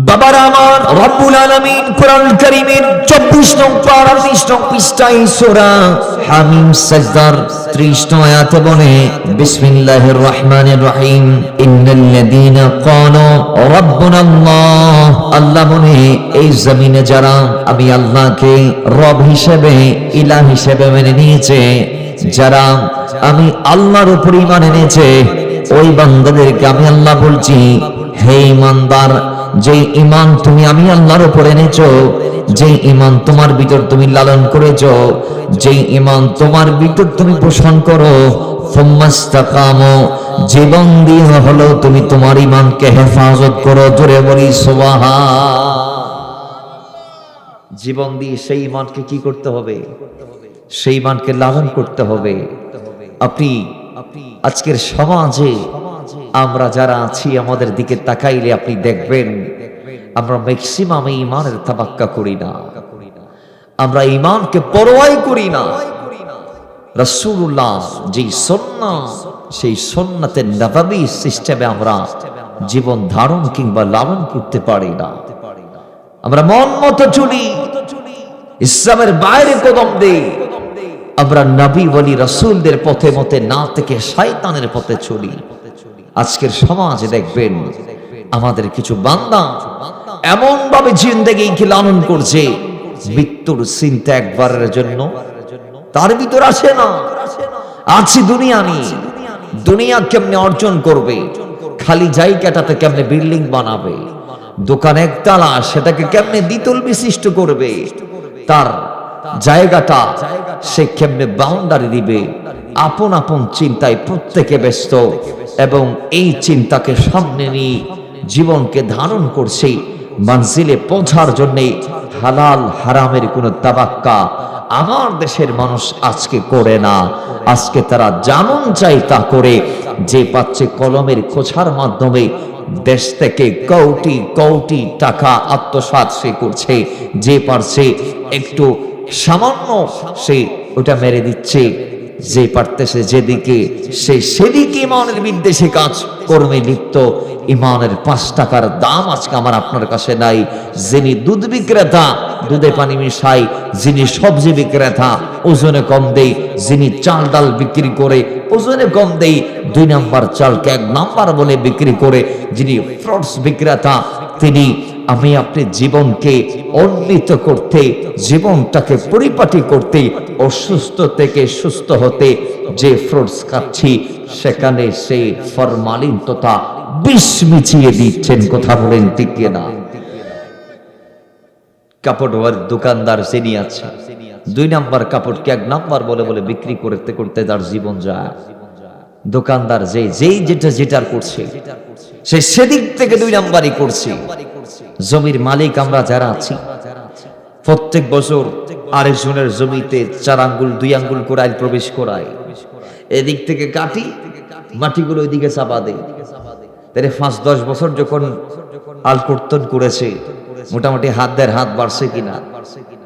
বাবার আমার রব্বুল আলামিন কোরআন কারীমের 24 নং পারা 20 নং পৃষ্ঠায় সূরা হামিম সাজদার 30 নং আয়াতে বলে বিসমিল্লাহির রহমানির রহিম ইন্নাল্লাযীনা ক্বালু রাব্বুনাল্লাহ। আল্লাহ বলে এই জমিনে যারা আমি আল্লাহকে রব হিসেবে ইলাহ হিসেবে মেনে নিয়েছে, যারা আমি আল্লাহর উপর ঈমান এনেছে, ওই বান্দাদেরকে আমি আল্লাহ বলছি, হে ঈমানদার, যে ঈমান তুমি আমি আল্লাহর উপর এনেছো, যে ঈমান তোমার ভিতর তুমি লালন করেছো, যে ঈমান তোমার ভিতর তুমি পোষণ করো, ফুম্মাস্তাকামু, জীবন দিয়ে হলো তুমি তোমার ঈমানকে হেফাজত করো। জোরে বলি সুবহান। জীবন দিয়ে সেই ঈমানকে কি করতে হবে? সেই ঈমানকে লালন করতে হবে। আপনি আজকের সমাজে আমরা যারা আছি আমাদের দিকে তাকাইলে আপনি দেখবেন আমরা ম্যাক্সিমাম ঈমানের তাবাক্কা করি না, আমরা ঈমানকে পরোয়াই করি না। রাসূলুল্লাহ যেই সুন্নাহ, সেই সুন্নাতে নববী সিস্টেমে আমরা জীবন ধারণ কিংবা লালন করতে পারি না। আমরা মন মতো চলি, ইসলামের বাইরে কদম দেই, আমরা নবী ওলি রাসূলদের পথে মতে না থেকে শয়তানের পথে চলি। আজকের সমাজে দেখবেন আমাদের কিছু বান্দা এমন ভাবে জিন্দেগিকে লালন করছে, মৃত্যুর চিন্তা একবারের জন্য তার ভিতর আসে না। আছে দুনিয়া নিয়ে, দুনিয়া কেমনে অর্জন করবে, খালি জায়গাটাতে কেমনে বিল্ডিং বানাবে, দোকান একতলা সেটাকে কেমনে দ্বিতল বিশিষ্ট করবে, তার জায়গাটা সে কেমনে বাউন্ডারি দিবে, আপন আপন চিন্তায় প্রত্যেকে ব্যস্ত এবং এই চিন্তাকে সামনে নিয়ে জীবনকে ধারণ করছে। মঞ্জিলে পৌঁছার জন্য হালাল হারামের কোনো তাবাক্কা আমার দেশের মানুষ আজকে করে না। আজকে তারা যেমন চাই তা করে, যে পাচ্ছে কলমের খোঁচার মাধ্যমে দেশ থেকে কোটি কোটি টাকা আত্মসাৎ সে করছে, যে পারছে একটু সামান্য সে ওটা মেরে দিচ্ছে, যে পারতেছে যেদিকে সে সেদিকে ইমানের বিদ্বেষে কাজ কর্মে লিপ্ত। ইমানের 5 টাকার দাম আজকে আমার আপনার কাছে নাই। যিনি দুধ বিক্রেতা দুধে পানি মিশাই, যিনি সবজি বিক্রেতা ওজনে কম দেই, যিনি চাল ডাল বিক্রি করে ওজনে কম দেই, 2 নাম্বার চালকে 1 নাম্বার বলে বিক্রি করে, যিনি ফ্রুটস বিক্রেতা, তিনি আমি আপনি জীবনকে উন্নীত করতে, জীবনটাকে পরিপাটি করতে, অসুস্থ থেকে সুস্থ হতে যে ফ্রুটস খাচ্ছি সেখানে সেই ফরমালিন তথা বিষ মিছিয়ে দিচ্ছেন। কথা বলেন ঠিক না? কাপড় দোকানদার যিনি আছে 2 নাম্বার কাপড়কে 1 নাম্বার বলে বলে বিক্রি করতে করতে তার জীবন যায়। দোকানদার যেই যেটার করছে সে সেদিক থেকে 2 নাম্বারই করছে। জমির মালিক আমরা যারা আছি, প্রত্যেক বছর আরেকজনের জমিতে 4 আঙ্গুল 2 আঙ্গুল করে আইল প্রবেশ করায়, এদিক থেকে কাটি মাটিগুলো ওইদিকে চাপা দেয়। তাহলে 5-10 বছর যখন আল কর্তন করেছে, মোটামুটি হাতদের হাত বাড়ছে কিনা?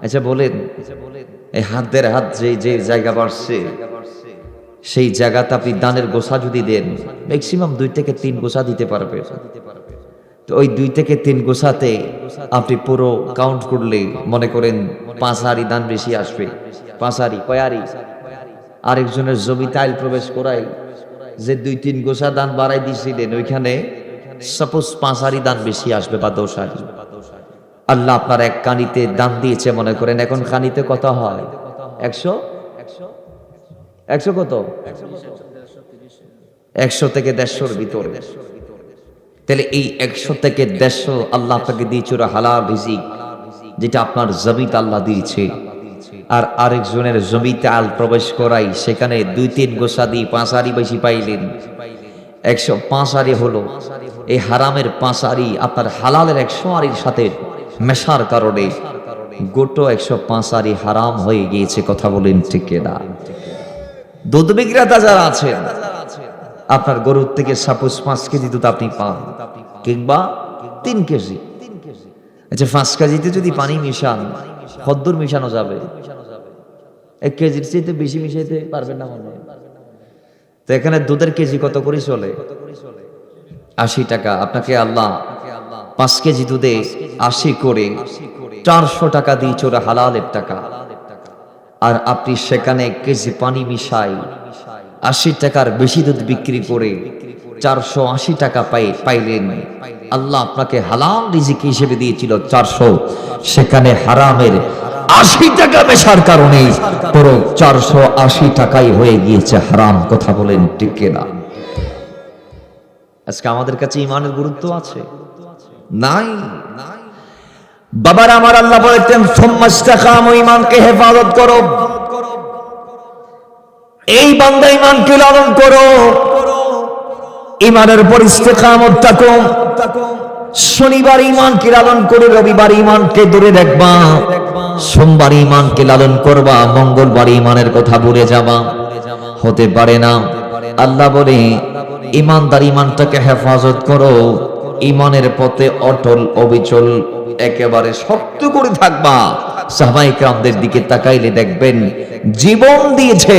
আচ্ছা বলেন, এই হাতদের হাত যে জায়গা বাড়ছে, সেই জায়গাতে আপনি দানের গোছা যদি দেন, ম্যাক্সিমাম 2 থেকে 3 গোছা দিতে পারবে। তো ওই 2 থেকে 3 গোছাতে আপনি পুরো কাউন্ট করলে মনে করেন 5 আরি দান বেশি আসবে। 5 আরি কয় আরি? আরেকজনের জমিতে আইল প্রবেশ করাই যে 2-3 গোছা দান বাড়াই দিয়েছিলেন, ওইখানে সাপোজ 5 আরি দান বেশি আসবে বা 10 আরি। আল্লাহ আপনার এক কানিতে দান দিয়েছে মনে করেন, এখন কানিতে কত হয়? 100 কত? 100 থেকে 150-র ভিতরে। তাহলে এই 100 থেকে 150 আল্লাহ আপনাকে দিয়েছে হালাল রিজিক, যেটা আপনার জমিতে আল্লাহ দিয়েছে। আর আরেকজনের জমিতে আল প্রবেশ করাই সেখানে 2-3 গোছা দিয়ে 5 আরি বেশি পাইলেন, 105 আরি হলো। এই হারামের 5 আরি আপনার হালালের 100 আরির সাথে মেশার কারণে গোটো 105 আরি হারাম হয়ে গিয়েছে। কথা বলেন ঠিক না? দুধ বিক্রেতা যারা আছেন, আপনার গরুর থেকে সাপোজ 5 কেজি দুধ আপনি পান কিংবা 3 কেজি। আচ্ছা 5 কেজিতে যদি পানি মিশান, কদ্দুর মিশানো যাবে? 1 কেজির চেয়ে বেশি মিশাইতে পারবেন না মনে হয়। তো এখানে দুধের কেজি কত করে চলে? 80 টাকা। আপনাকে আল্লাহ 5 কেজি দুধে 80 করে 400 টাকা দিয়েছে, ওরা হালালের টাকা। আর আপনি সেখানে 1 কেজি পানি মিশাই 80 টাকার বেশি দুধ বিক্রি করে 480 টাকা পাইলেন। আল্লাহ আপনাকে হালাল রিজিক হিসেবে দিয়েছিল 400, সেখানে হারামের 80 টাকা মেশার কারণে পুরো 480 টাকাই হয়ে গিয়েছে হারাম। কথা বলেন ঠিক কিনা? আজকে আমাদের কাছে ইমানের গুরুত্ব আছে নাই? বাবার আমার আল্লাহ বলেছেন সুম্মাস্তাকামু, ইমানকে হেফাজত করো। এই বান্দা ইমানকে লালন করো, ইমানের উপর ইস্তেকামত থাকো। শনিবার ইমানকে লালন করে রবিবার ইমানকে দূরে রাখবা, সোমবার ইমানকে লালন করবা, মঙ্গলবার ইমানের কথা ভুলে যাবা। হতে পারে না। আল্লাহ বলে ইমানদার ইমানটাকে হেফাজত করো, ইমানের পথে অটল অবিচল একেবারে শক্ত করে থাকবা। সাহাবায়ে কেরামদের দিকে তাকাইলে দেখবেন জীবন দিয়েছে,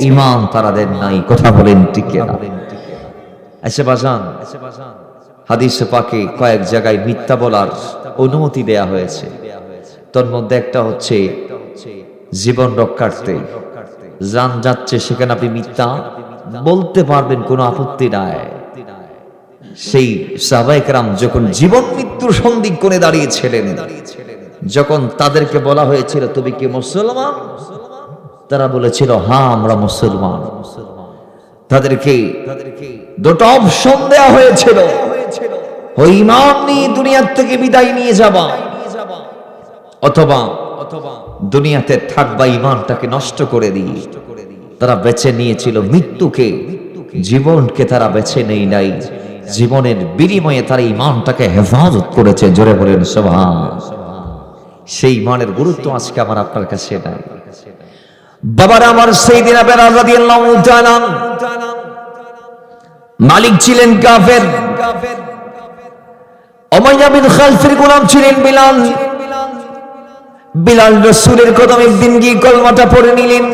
ইমান তারা দেন নাই। কথা বলেন ঠিক না? আচ্ছা বাজান, হাদিসে পাকে কয়েক জায়গায় মিথ্যা বলার অনুমতি দেয়া হয়েছে। তোর মধ্যে একটা হচ্ছে জীবন রক্ষার্থে জান যাচ্ছে, সেখানে আপনি মিথ্যা বলতে পারবেন, কোনো আপত্তি নাই। সেই সাহাবায়ে কেরাম যখন জীবন মৃত্যুর সন্ধিক্ষণে দাঁড়িয়েছিলেন, যখন তাদেরকে বলা হয়েছিল তুমি কি মুসলমান, তারা বলেছিল হ্যাঁ আমরা মুসলমান। তাদেরকে দুটো অপশন দেওয়া হয়েছিল, ওই ইমান নিয়ে দুনিয়ার থেকে বিদায় নিয়ে যাবা, অথবা দুনিয়াতে থাকবা ইমানটাকে নষ্ট করে দিয়ে। তারা বেছে নিয়েছিল মৃত্যুকে, জীবনকে তারা বেছে নেই নাই। জীবনের বিনিময়ে তারা ইমানটাকে হেফাজত করেছে। জোরে বলেন সুবহান। সেই ইমানের গুরুত্ব আজকে আমার আপনার কাছে নাই। বাবার আমার সাইয়েদনা বেলাল রাদিয়াল্লাহু তাআলা মালিক ছিলেন কাফের, উমাইয়া বিন খালফের গোলাম ছিলেন বিলাল। বিলাল রাসূলের কদমে একদিন গিয়ে কলমাটা পড়ে নিলেন।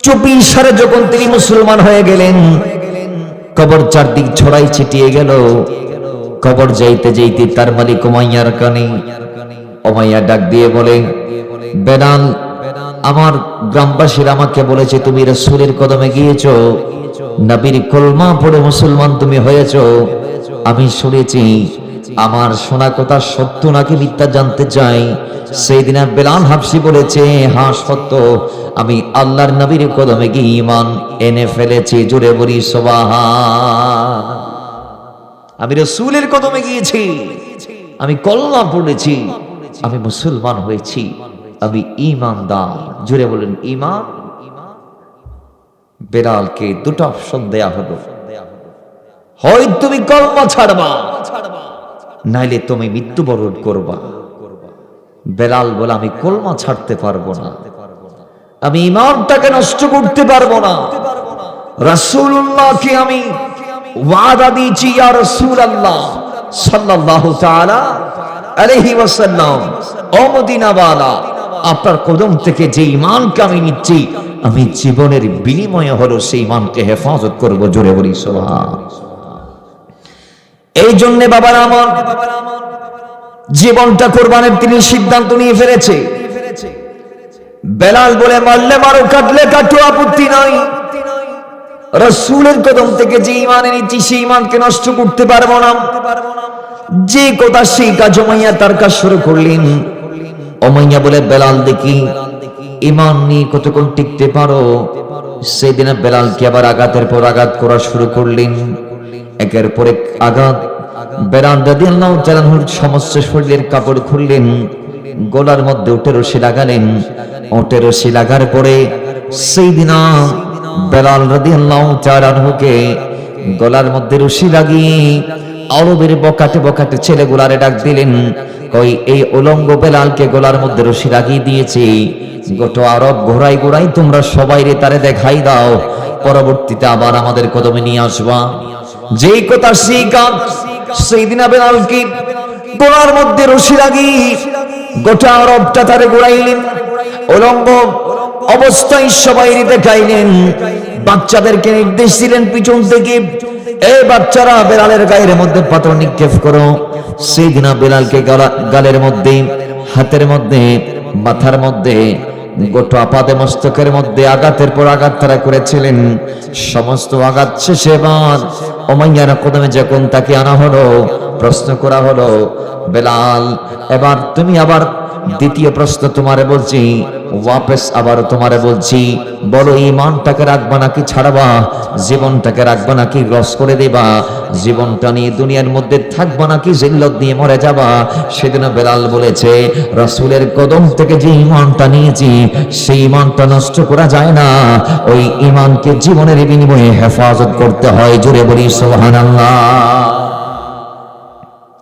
চুপি সারে যখন তিনি মুসলমান হয়ে গেলেন, কবর চারদিক ছড়াই ছিটিয়ে গেল। কবর যাইতে যাইতে তার মালিক উমাইয়ার কানে, উমাইয়া ডাক দিয়ে বলে বেলাল, আমার গ্রামবাসীরা আমাকে বলেছে তুমি রাসূলের কদমে গিয়েছো, নবীর কলমা পড়ে মুসলমান তুমি হয়েছো। আমি শুনেছি, আমার শোনা কথা সত্য নাকি মিথ্যা জানতে চাই। সেইদিনা বেলাল হাবশী বলেছে হ্যাঁ সত্য, আমি আল্লাহর নবীর কদমে গিয়ে ঈমান এনে ফেলেছি। জোরে বলি সুবহান। আমি রাসূলের কদমে গিয়েছি, আমি কলমা পড়েছি, আমি মুসলমান হয়েছি, আমি ঈমানদার। জোরে বলেন ঈমান। বেলালকে দুটো অপশন দেয়া হলো, হয় তুমি কলমা ছাড়বা, নাইলে তুমি মৃত্যুবরণ করবা। বেলাল বলে আমি কলমা ছাড়তে পারবো না, আমি ঈমানটাকে নষ্ট করতে পারবো না। রাসূলুল্লাহকে আমি ওয়াদা দিয়েছি, ইয়া রাসূলুল্লাহ সাল্লাল্লাহু তাআলা আলাইহি ওয়াসাল্লাম, ও মদিনাওয়ালা, আপনার কদম থেকে যে ঈমানকে আমি নিচ্ছি, আমি জীবনের বিনিময়ে হলো সেই ঈমানকে হেফাজত করব। জোরে বলি সুবহান। এই জন্য বাবার আমার জীবনটা কোরবানের তিনি সিদ্ধান্ত নিয়ে ফেলেছে। বেলাল বলে মারলে মারো, কাটলে কাটো, আপত্তি নাই। রাসূলের কদম থেকে যে ঈমান এনেছি সেই ঈমানকে নষ্ট করতে পারবো না। যে কথা সেই কাজ উমাইয়া তার কাজ শুরু করলেন। উমাইয়া বলে বেলাল দেখি ঈমান নিয়ে কতক্ষণ টিকতে পারো। সেদিন বেলালকে আবার আঘাতের পর আঘাত করা শুরু করলেন, একের পর এক আঘাত। বেলাল রাদিয়াল্লাহু তাআলা সমস্ত শরীরের কাপড় খুললেন, গলার মধ্যে উটে রশি লাগালেন। উটে রশি লাগার পরে সেইদিনা বেলাল রাদিয়াল্লাহু তাআলা কে গলার মধ্যে রশি লাগিয়ে আরবের বকাটে বকাটে ছেলেগুলারে ডাক দিলেন, কই এই উলঙ্গ বেলালকে গলার মধ্যে রশি লাগিয়ে দিয়েছি, গোটা আরব ঘোরাই ঘোরাই তোমরা সবাই রে তারে দেখাই দাও, পরবর্তীতে আবার আমাদের কদমে নিয়ে আসবা। যেই কথা সেই কাজ। সেইদিনা বেলালকে গলার মধ্যে রশি লাগিয়ে গোটা আরবটা তারে ঘোরাইলেন, উলঙ্গ অবস্থায় সবাই দেখাইলেন। বাচ্চাদেরকে নির্দেশ দিলেন পিছন থেকে এই বাচ্চারা বেলালের গায়ের মধ্যে পাথর নিক্ষেপ করো। সেইদিনা বেলালকে গালের মধ্যে, হাতের মধ্যে, মাথার মধ্যে, গোটা আপাদে মস্তকের মধ্যে আঘাতের পর আঘাত তারা করেছিলেন। সমস্ত আঘাত শেষে এবার উমাইয়ার কদমে যখন তাকে আনা হলো, প্রশ্ন করা হলো, বেলাল এবার তুমি আবার দ্বিতীয় প্রশ্ন তোমারে বলছি, ওয়াপস আবার তোমারে বলছি, বলো ঈমানটাকে রাখবা নাকি ছাড়বা? জীবনটাকে রাখবা নাকি লস করে দেবা? জীবনটা নিয়ে দুনিয়ার মধ্যে থাকবা নাকি জিল্লত নিয়ে মরে যাবা? সেদিন বেলাল বলেছে, রাসূলের কদম থেকে যে ঈমানটা নিয়েছি সেই ঈমানটা নষ্ট করা যায় না, ওই ঈমানকে জীবনের বিনিময়ে হেফাজত করতে হয়। জোরে বলি সুবহানাল্লাহ।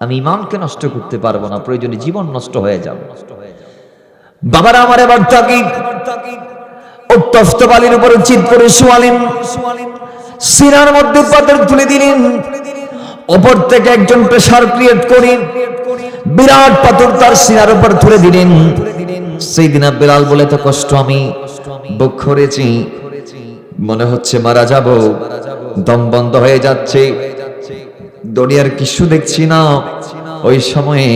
আমি ঈমানকে নষ্ট করতে পারবো না, প্রয়োজনে জীবন নষ্ট হয়ে যাবে। বাবারা আমার এবার তাকি উত্তপ্ত বালির উপরে চিৎ করে শোয়ালেন, সিনার মধ্যে পাথর তুলে দিলেন, উপর থেকে একজন প্রেসার ক্রিয়েট করে বিরাট পাথর তার সিনার উপর তুলে দিলেন। সেই দিন বেলাল বলে, তো কষ্ট আমি বুক করেছি, মনে হচ্ছে মারা যাব, দম বন্ধ হয়ে যাচ্ছে, দুনিয়ার কিছু দেখছি না। ওই সময়ে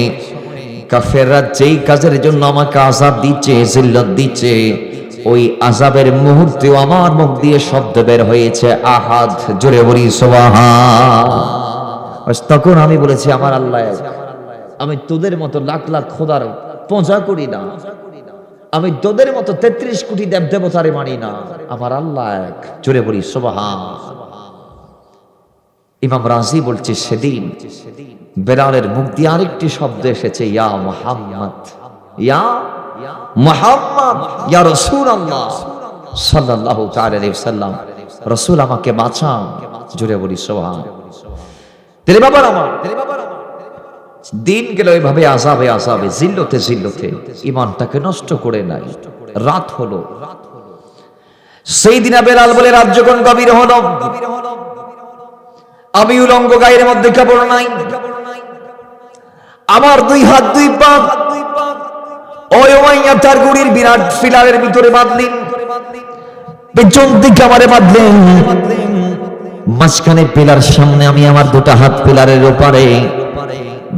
কাফেররা যেই কাজের জন্য আমাকে আযাব দিচ্ছে, জিল্লত দিচ্ছে, ওই আযাবের মুহূর্তেও আমার মুখ দিয়ে শব্দ বের হয়েছে আহাদ। জোরে বলি সুবহান। তখন আমি বলেছি, আমার আল্লাহ এক, আমি তোদের মতো লাখ লাখ খোদার পূজা করি না, আমি তোদের মতো 33 কোটি দেব দেবতারে মানি না, আমার আল্লাহ এক। জোরে বলি সুবহান। ইমাম রাজি বলছে, সেদিন বেলালের মুখ দিয়ে আরেকটি শব্দ এসেছে, ইয়া মুহাম্মদ, ইয়া মুহাম্মদ, ইয়া রাসূলুল্লাহ সাল্লাল্লাহু তাআলা আলাইহি ওয়াসাল্লাম, রাসূল আমাকে বাঁচান। জোরে বলি সুবহান। তেরে বাবার আমার দিন গেল এভাবে আযাবে আযাবে, জিল্লতে জিল্লতে, ঈমানটাকে নষ্ট করে নাই। রাত হলো, সেই দিনা বেলাল বলে, রাত যখন গভীর হলো, আমি উলঙ্গ, গায়ের মধ্যে কাপড় নাই, আমার দুই হাত দুই পা ওই উমাইয়া তার গুড়ির বিরাট ফিলারের ভিতরে বাঁধলেন, পেছন দিকে আমারে বাঁধলেন, মাঝখানে পিলার সামনে আমি আমার দুটা হাত পিলারের ওপারে,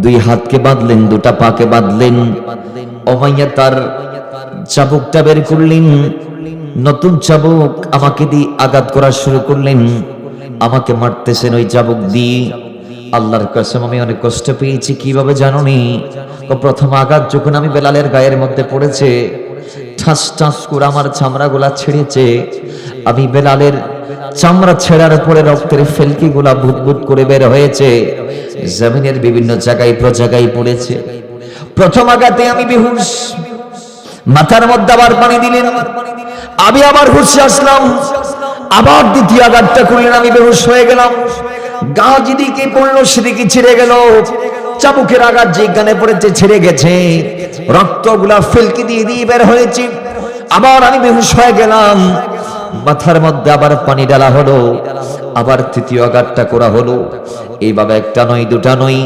দুই হাতকে বাঁধলেন, দুটা পাকে বাঁধলেন। উমাইয়া তার চাবুকটা বের করলেন, নতুন চাবুক আমাকে দিয়ে আঘাত করা শুরু করলেন, আমাকে মারতেছেন ওই চাবুক দিয়ে। আল্লাহর কসম আমি অনেক কষ্ট পেয়েছি। কিভাবে জানোনি? প্রথম আঘাত যখন আমি বেলালের গায়ের মধ্যে পড়েছে, ঠাস ঠাস করে আমার চামড়াগুলা ছেড়েছে, আমি বেলালের চামড়া ছেড়ার পরে রক্তের ফেলকি গুলা ভুটভুট করে বের হয়েছে, জমিনের বিভিন্ন জায়গায় প্রজাগায় পড়েছে। প্রথম আঘাতে আমি বেহুশ, মাথার মধ্যে আবার পানি দিলেন, আমি আবার হুঁশে আসলাম, আবার দ্বিতীয় আঘাতটা করলেন, আমি বেহুশ হয়ে গেলাম, গা যেদিকে পড়লো সেদিকে ছিঁড়ে গেল, চাবুকের আঘাত যে গানে পড়েছে ছিঁড়ে গেছে, রক্তগুলা ফেলকি দিয়ে দিয়ে বের হয়েছে, আবার আমি বেহুশ হয়ে গেলাম, মাথার মধ্যে আবার পানি ডালা হলো, আবার তৃতীয় আঘাতটা করা হলো। এইভাবে একটা নয়, দুটা নয়,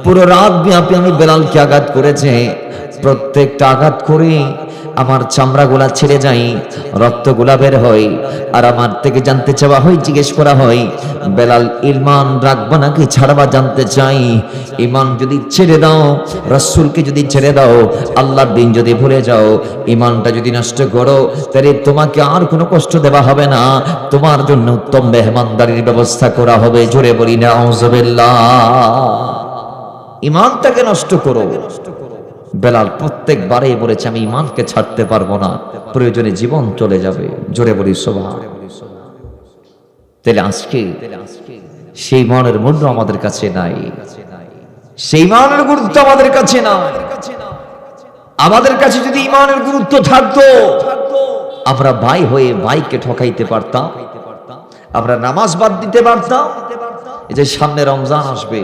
পুরো রাত ব্যাপী আমি বেলালকে আঘাত করেছে। প্রত্যেকটা আঘাত করে আমার চামড়াগুলা ছেড়ে যায়, রক্তগুলা বের হয়, আর আমার থেকে জানতে চাওয়া হয়, জিজ্ঞেস করা হয়, বেলাল ঈমান রাখবা নাকি ছাড়বা? জানতে চাই, ঈমান যদি ছেড়ে দাও, রাসূলকে যদি ছেড়ে দাও, আল্লাহর দিন যদি ভুলে যাও, ঈমানটা যদি নষ্ট করো, তাহলে তোমাকে আর কোনো কষ্ট দেওয়া হবে না, তোমার জন্য উত্তম মেহমানদারির ব্যবস্থা করা হবে। জোরে বলি নাউযুবিল্লাহ। ঈমানটাকে নষ্ট করো। বেলাল প্রত্যেকবারেই বলেছে, আমি ঈমানকে ছাড়তে পারবো না, প্রয়োজনে জীবন চলে যাবে। জোরে বলি সুবহান। তাহলে আজকে সেই ঈমানের মূল্য আমাদের কাছে নাই, সেই ঈমানের গুরুত্ব আমাদের কাছে নাই। আমাদের কাছে যদি ঈমানের গুরুত্ব থাকতো, আমরা ভাই হয়ে ভাইকে ঠকাইতে পারতাম, আমরা নামাজ বাদ দিতে পারতাম। এই যে সামনে রমজান আসবে,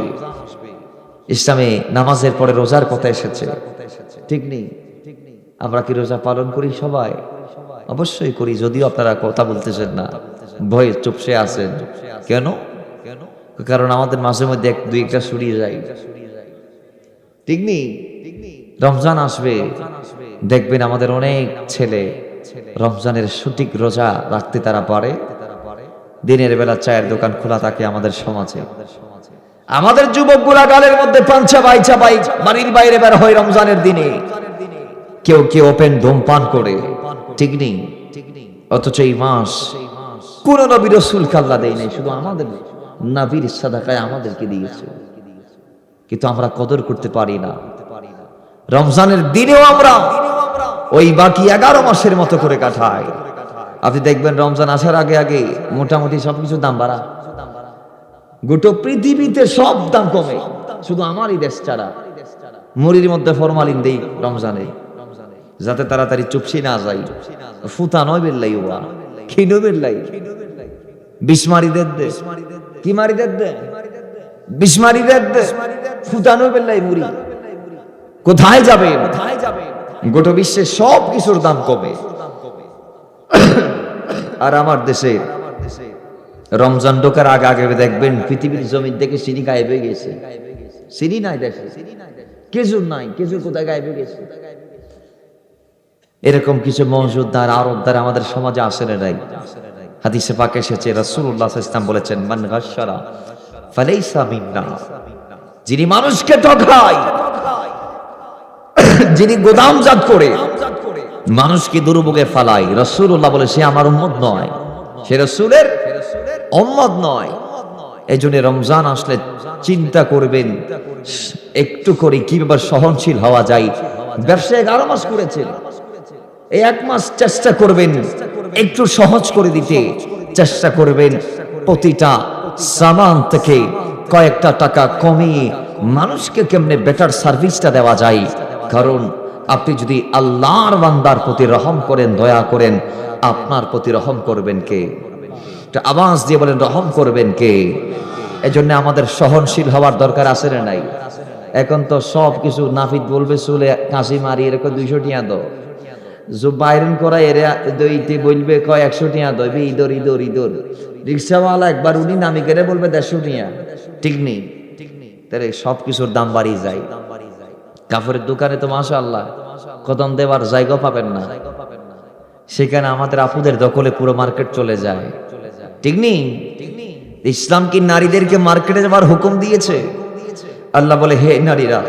ইসলামে নামাজের পরে রোজার কথা এসেছে, ঠিক নেই? আমরা কি রোজা পালন করি? সবাই অবশ্যই করি, যদিও আপনারা কথা বলতেছেন না, ভয়ে চুপসে আছেন। কেন? কারণ আমাদের মাঝে মধ্যে দুই একটা ছড়িয়ে যায়, ঠিক নেই? রমজান আসবে, দেখবেন আমাদের অনেক ছেলে রমজানের সঠিক রোজা রাখতে তারা পারে দিনের বেলা চায়ের দোকান খোলা থাকে আমাদের সমাজে। আমাদের যুবকগুলা গালের মধ্যে পাঞ্চা বাইচা বাইক বাড়ির বাইরে বের হয় রমজানের দিনে, কেউ কেউ ওপেন ধূমপান করে, ঠিক নেই? অথচ এই মাস কোন নবী রাসূলকে আল্লাহ দেয় নাই, শুধু আমাদের নবীর সাদাকায় আমাদেরকে দিয়েছে, কিন্তু আমরা কদর করতে পারি না। রমজানের দিনেও আমরা ওই বাকি 11 মাসের মতো করে কাটাই। আপনি দেখবেন রমজান আসার আগে আগে মোটামুটি সবকিছু দাম বাড়া, গোটা পৃথিবীতে সব দাম কমে, শুধু আমারই দেশ ছাড়া। মুড়ির মধ্যে ফরমালিন দেই রমজানে, যাতে তাড়াতাড়ি চুপসি না যাই। ফুতা নয় বেল্লাই, ওয়া খিনো বেল্লাই, বিসমারিদের দে, কি মারিদের দে, বিসমারিদের দে, ফুতানো বেল্লাই মুড়ি। কোথায় যাবে? গোটা বিশ্বের সব কিছুর দাম কমে, আর আমার দেশে রমজান ঢোকার আগে আগে দেখবেন পৃথিবীর জমিন থেকে সিঁড়ি গায়েব হয়ে গেছে। সিঁড়ি নাই দেশে, খেজুর নাই, খেজুর কোথায় গায়েব হয়ে গেছে। এরকম কিছু মওজুদদার আরবদার আমাদের সমাজে আসে না নাই। হাদিসে পাকে এসেছে, রাসূলুল্লাহ সাল্লাল্লাহু আলাইহি ওয়াসাল্লাম বলেছেন, মান গাশশারা ফালাইসা মিন্না, যিনি মানুষকে ঠকায়, যিনি গোদামজাত করে মানুষকে দুর্ভোগে ফালায়, রাসূলুল্লাহ বলে সে আমার উম্মত নয়, সে রাসূলের উম্মত নয়। এজন্য রমজান আসলে চিন্তা করবেন একটু করে কিভাবে সহনশীল হওয়া যায়। ব্যবসা 11 মাস করেছেন, এই 1 মাস চেষ্টা করবেন একটু সহজ করে দিতে, চেষ্টা করবেন প্রতিটা সামান থেকে কয়েকটা টাকা কমিয়ে মানুষকে কেমনে বেটার সার্ভিসটা দেওয়া যায়। কারণ আপনি যদি আল্লাহর বান্দার প্রতি রহম করেন, দয়া করেন, আপনার প্রতি রহম করবেন কে? আওয়াজ দিয়ে বলেন, রহম করবেন কে? এজন্য আমাদের সহনশীল হওয়ার দরকার আছে না নাই? এখন তো সব কিছু নাফিদ বলবে চুলে কাশি মারি এরকম 200 টিয়া দাও, বাইরন করা এরা দইতে বলবে কয় 100 টিয়া দইবে, ইদর ইদর ইদর। রিক্সাওয়ালা একবার উনি নামি করে বলবে 150 টিয়া, ঠিক নেই? তাহলে সব কিছুর দাম বাড়িয়ে যায়। কাপড়ের দোকানে তো মাশাআল্লাহ কদম দেওয়ার জায়গা পাবেন না, সেখানে আমাদের আপুদের দখলে পুরো মার্কেট চলে যায়, ঠিক নেই? ইসলাম কি নারীদেরকে মার্কেটে যাওয়ার হুকুম দিয়েছে? আল্লাহ বলে, হে নারীরা,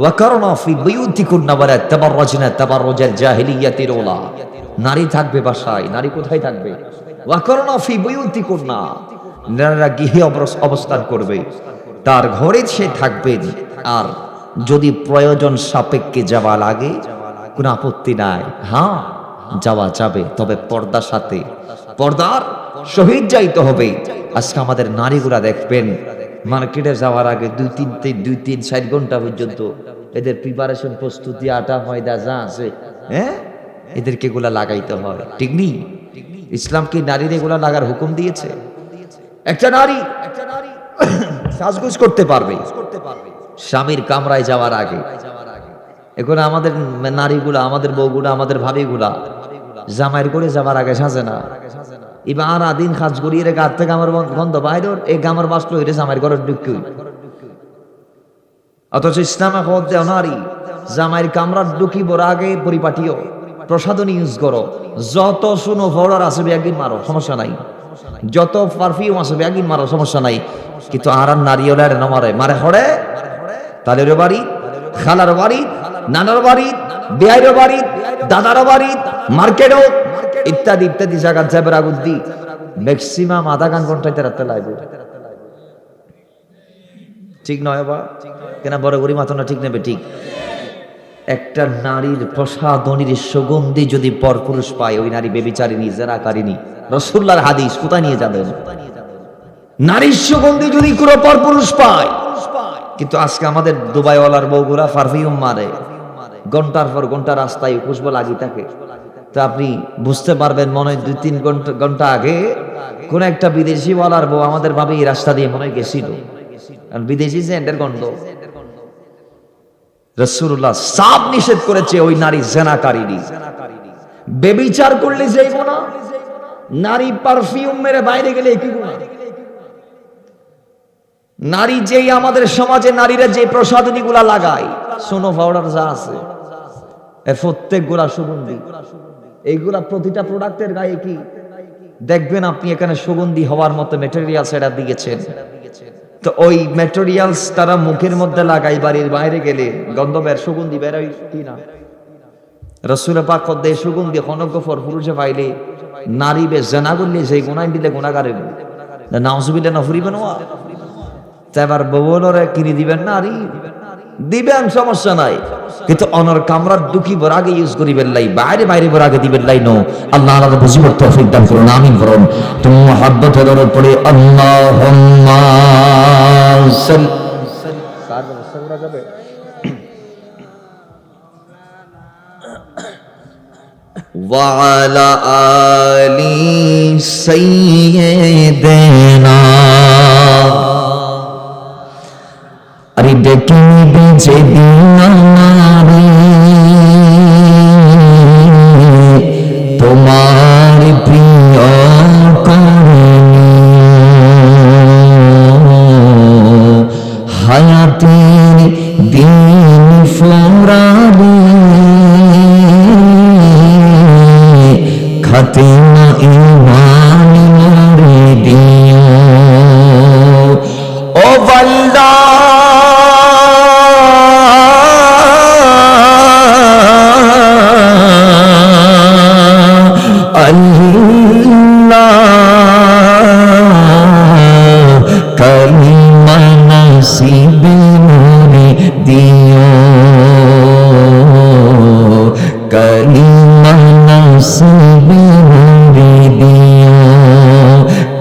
ওয়াকারনা ফি বুয়ুতিকুন্না ওয়ালা তাবাররাজনা তাবাররুজাল জাহিলিয়াতিল উলা, নারী থাকবে বাসায়। নারী কোথায় থাকবে? ওয়াকারনা ফি বুয়ুতিকুন্না, নারীরা গৃহে অবস্থান করবে, তার ঘরে সে থাকবে। আর যদি প্রয়োজন সাপেক্ষে যাওয়া লাগে কোনো আপত্তি নাই, হ্যাঁ যাওয়া যাবে, তবে পর্দার সাথে, পর্দার সহিত যাইতে হবে। আজকে আমাদের নারীগুলা দেখবেন মার্কেটে যাওয়ার আগে 2-3-4 ঘন্টা পর্যন্ত এদের প্রিপারেশন, প্রস্তুতি, আটা ময়দা যা আছে, হ্যাঁ এদেরকে এগুলা লাগাইতে হয়, ঠিক নেই? ইসলাম কি নারীর এগুলা লাগার হুকুম দিয়েছে? একটা নারী সাজগোজ করতে পারবে স্বামীর কামরায় যাওয়ার আগে। এখন আমাদের নারীগুলা, আমাদের বউগুলা, আমাদের ভাবিগুলা জামাইয়ের করে যাওয়ার আগে সাজে না। এবার আদিন কাজ করি রে, গাছ থেকে আমার গন্ধ বাইর, এই গামার বাসলো এটা জামাইয়ের ঘরের ঢুকি। অথচ ইসলামে হদ দেও নারী জামাইয়ের কামরার ঢুকিবার আগে পরিপাটিও প্রসাধনী ইউজ করো, যত শুনো পাউডার আছে ব্যাগিন মারো, সমস্যা নাই, যত পারফিউম আছে ব্যাগিন মারো, সমস্যা নাই। কিন্তু আর নারী হলে মারে মারে হরে তাদের বাড়ি, খালার বাড়ি, নানার বাড়ি, বেআইর বাড়ি, দাদার বাড়ি, মার্কেটও ইত্যাদি ইত্যাদি জায়গার যাবে আগুদ্দি ম্যাক্সিমাম আধা ঘন্টায় রাখতে লাগবে, ঠিক নয় বা কেন? বড় গরি মাথা না, ঠিক নেবে? ঠিক। একটা নারীর প্রসাধনীর সুগন্ধি যদি পরপুরুষ পায়, ওই নারী বেবিচারিনী, জেনাকারিনী। রাসূলুল্লাহর হাদিস কোথায় নিয়ে যাবেন? নারীর সুগন্ধি যদি কোনো পরপুরুষ পায়। কিন্তু আজকে আমাদের দুবাইওয়ালার বউগুলা পারফিউম মারে, ঘন্টার পর ঘন্টা রাস্তায় খুশবু লাগিয়ে থাকে। তো আপনি বুঝতে পারবেন মনে হয় 2-3 ঘন্টা আগে কোন একটা বিদেশি ওয়ালার বউ আমাদের ভাবে এই রাস্তা দিয়ে মনে হয় গেছিল, কারণ বিদেশি সেন্টের গন্ধ। রাসূলুল্লাহ সাফ নিষেধ করেছে ওই নারী জেনাকারিনী। বেবিচার করলে যাইব না, নারী পারফিউম মেরে বাইরে গেলে কি গুনাহ? নারী যেই আমাদের সমাজে নারীরা যে প্রসাধনী গুলা লাগায়, সোনো পাউডার যা আছে এর প্রত্যেক গুলা সুগন্ধি। এইগুলা প্রতিটা প্রোডাক্টের গায়ে কি দেখবেন আপনি এখানে সুগন্ধি হওয়ার মতো মেটেরিয়ালস এরা দিয়েছেন, তো ওই মেটেরিয়ালস তারা মুখের মধ্যে লাগাই বাড়ির বাইরে গেলে গন্ধ বের, সুগন্ধি বেরোয় কি না? রাসূল পাক কদ্দে সুগন্ধি খনগফর পুরুষে পাইলে নারী বে জানা করলে সেই গুনাহ দিলে গুনাহগারে নাউজুবিল্লাহ না ফুরিবেন ওয়া তাইবার বউলরে কিনে দিবেন না, আরে দিবেন সমস্যা নাই, কিন্তু অনর কামরার দুকি বর আগে ইউজ করিবেন লাই, বাইরে বাইরে বর আগে দিবেন লাই নো। আল্লাহ আল্লাহ বুঝিবার তৌফিক দান করুন, আমিন করুন। তুমি মুহাব্বত দরুদ পড়ে আল্লাহুম্মা সাল সার ব্যবস্থা করা যাবে। ওয়া আলা আলি সাইয়্যিদিনা, আরে ডেকে নিবি যেদিন আমারে তোমার প্রিয় করে হায়াতের দিন ফোরাবে খাতিমা ঈমান মোরে দিও ও আল্লাহ। কালিমা নসিবে মোরে দিও, কালিমা নসিবে মোরে দিও,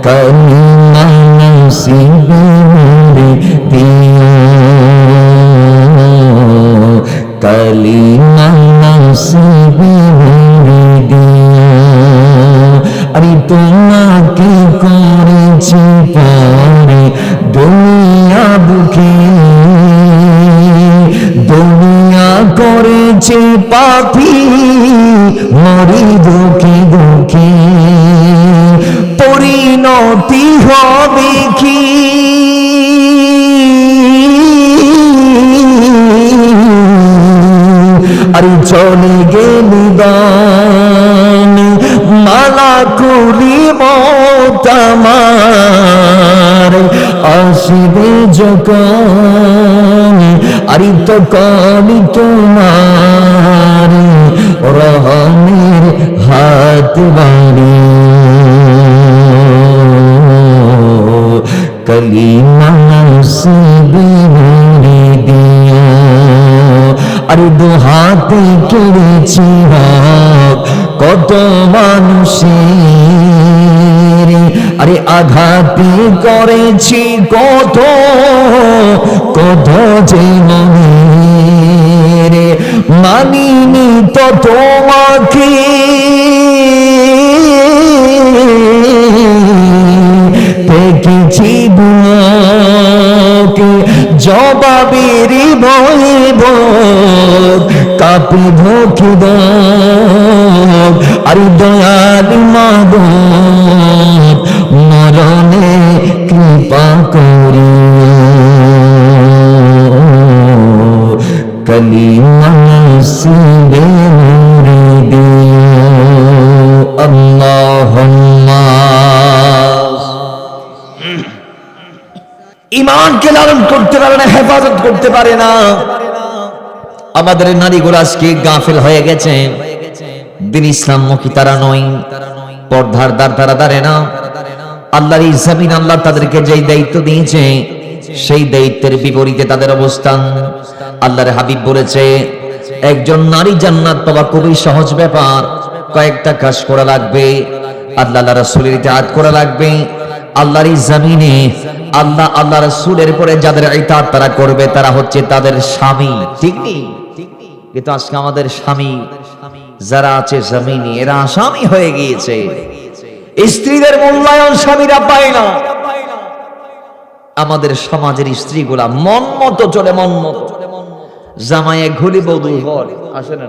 কালিমা নসিবে মোরে দিও, কালিমা নসিবে মোরে দিও। আরে তোমাকে করেছি পরে দুনিয়া বুকে, দুনিয়া করেছে পাপী মরি দুঃখে দুঃখে, পরিণতি হবে কি আরে চলে গেলি দান মালা কুলি মত আমার আসবে যখন, আরে তখন তোমার রহমের হাত বাড়ি কালিমা নসিবে মোরে দিও। আরে দু হাতে কেড়েছি হক কত মানুষের, আরে আঘাতে করেছি কত কত যে মনের, মানিনি তো তোমাকে দেখেছি বুকে জবাবের ভয়ে ভোগ কাপি ধোকি দোগ, আরে দয়াল মাবুদ মরণে কৃপা করিও, কালিমা নসিবে মোরে দিও। আল্লাহুম্মা ঈমানকে লালন করতে পারে না, হেফাজত করতে পারে না। আমাদের নারীগুলো আজকে গাফেল হয়ে গেছে, দিন ইসলামমুখী তারা নয়, পর্দার দ্বার তারা দাঁড়ে না। আল্লাহর এই জমিন আল্লাহ তাদেরকে যেই দায়িত্ব দিয়েছে সেই দায়িত্বের বিপরীতে তাদের অবস্থান। আল্লাহর হাবিব বলেছে একজন নারী জান্নাত পাওয়া খুবই সহজ ব্যাপার, কয়েকটা কাজ করা লাগবে, আল্লাহ রাসূলের ইতাআত করা লাগবে। আল্লাহর এই জমিনে আল্লাহ আল্লাহ রাসূলের পরে যাদের ইতাআত তারা করবে তারা হচ্ছে তাদের স্বামী, ঠিক নেই? কিন্তু আজকে আমাদের স্বামী যারা আছে জমিনে এরা আসামি হয়ে গিয়েছে, স্ত্রীদের মূল্যায়ন স্বামীরা পায় না। আমাদের সমাজের স্ত্রীগুলা মন মতো চলে, মন মতো জামাইয়ে ঘুলি বধু হল আসে না,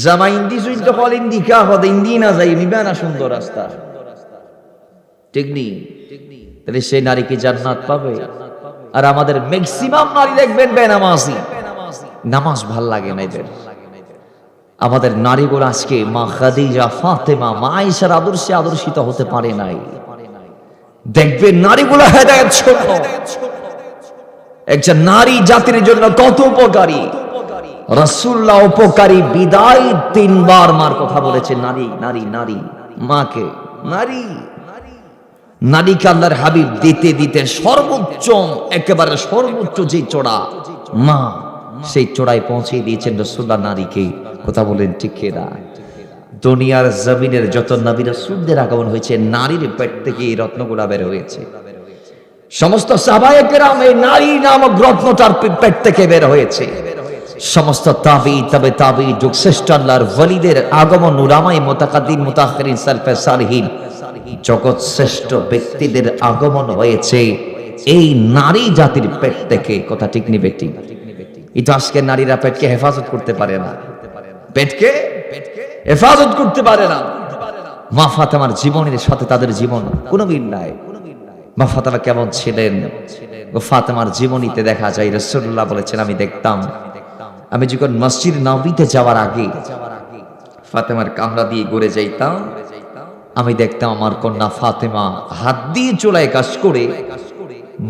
জামাই ইন্দি সুইন্ত হল ইন্দি কা হদ ইন্দি না যাই নিবে না সুন্দর রাস্তা, ঠিক নেই? তাহলে সেই নারী কি জান্নাত পাবে? আর আমাদের ম্যাক্সিমাম নারী দেখবেন বেনামাজি, নামাজ ভাল লাগে না এদের। আমাদের নারীগুলো আজকে মা খাদিজা, ফাতেমা, মা আয়েশার আদর্শে আদর্শিত হতে পারে নাই। দেখবে নারীগুলো হেদায়েত শূন্য। একজন নারী জাতির জন্য কত উপকারী। রাসূলুল্লাহ উপকারী বিদায় 3 বার মার কথা বলেছে। নারী নারী নারী, মাকে নারী, নারীকে আল্লাহর হাবিব দিতে দিতে সর্বোচ্চ, একেবারে সর্বোচ্চ যে চড়া মা, সেই চড়ায় পৌঁছে দিয়েছেন রাসূলুল্লাহ নারীকে। কথা বলেন ঠিক কিনা? দুনিয়ার জমিনের যত নবী রাসূলদের আগমন হয়েছে, নারীর পেট থেকে এই রত্নগুলা বের হয়েছে। সমস্ত সাহাবায়ে কেরাম এই নারী নামক রত্নটার পেট থেকে বের হয়েছে। সমস্ত তাবি, তবে তাবি, যুগ শ্রেষ্ঠ আল্লাহর ওয়ালিদের আগমন, উলামায়ে মুতাকাদ্দিম, মুতাআখিরিন, সালফে সালিহিন, জগৎ শ্রেষ্ঠ ব্যক্তিদের আগমন হয়েছে এই নারী জাতির পেট থেকে। কথা ঠিক নি বেটি? এটা আজকে নারীরা পেটকে হেফাজত করতে পারে না, পেটকে হেফাজত করতে পারে না। মা ফাতেমার জীবনের সাথে তাদের জীবন কোনো মিল নাই। মা ফাতেমা কেমন ছিলেন? ও ফাতেমার জীবনীতে দেখা যায়, রাসূলুল্লাহ বলেছেন, আমি দেখতাম, আমি যখন মসজিদ নববীতে যাওয়ার আগে ফাতেমার কামরা দিয়ে ঘুরে যাইতাম, আমি দেখতাম আমার কন্যা ফাতেমা হাত দিয়ে চুলায় কাজ করে,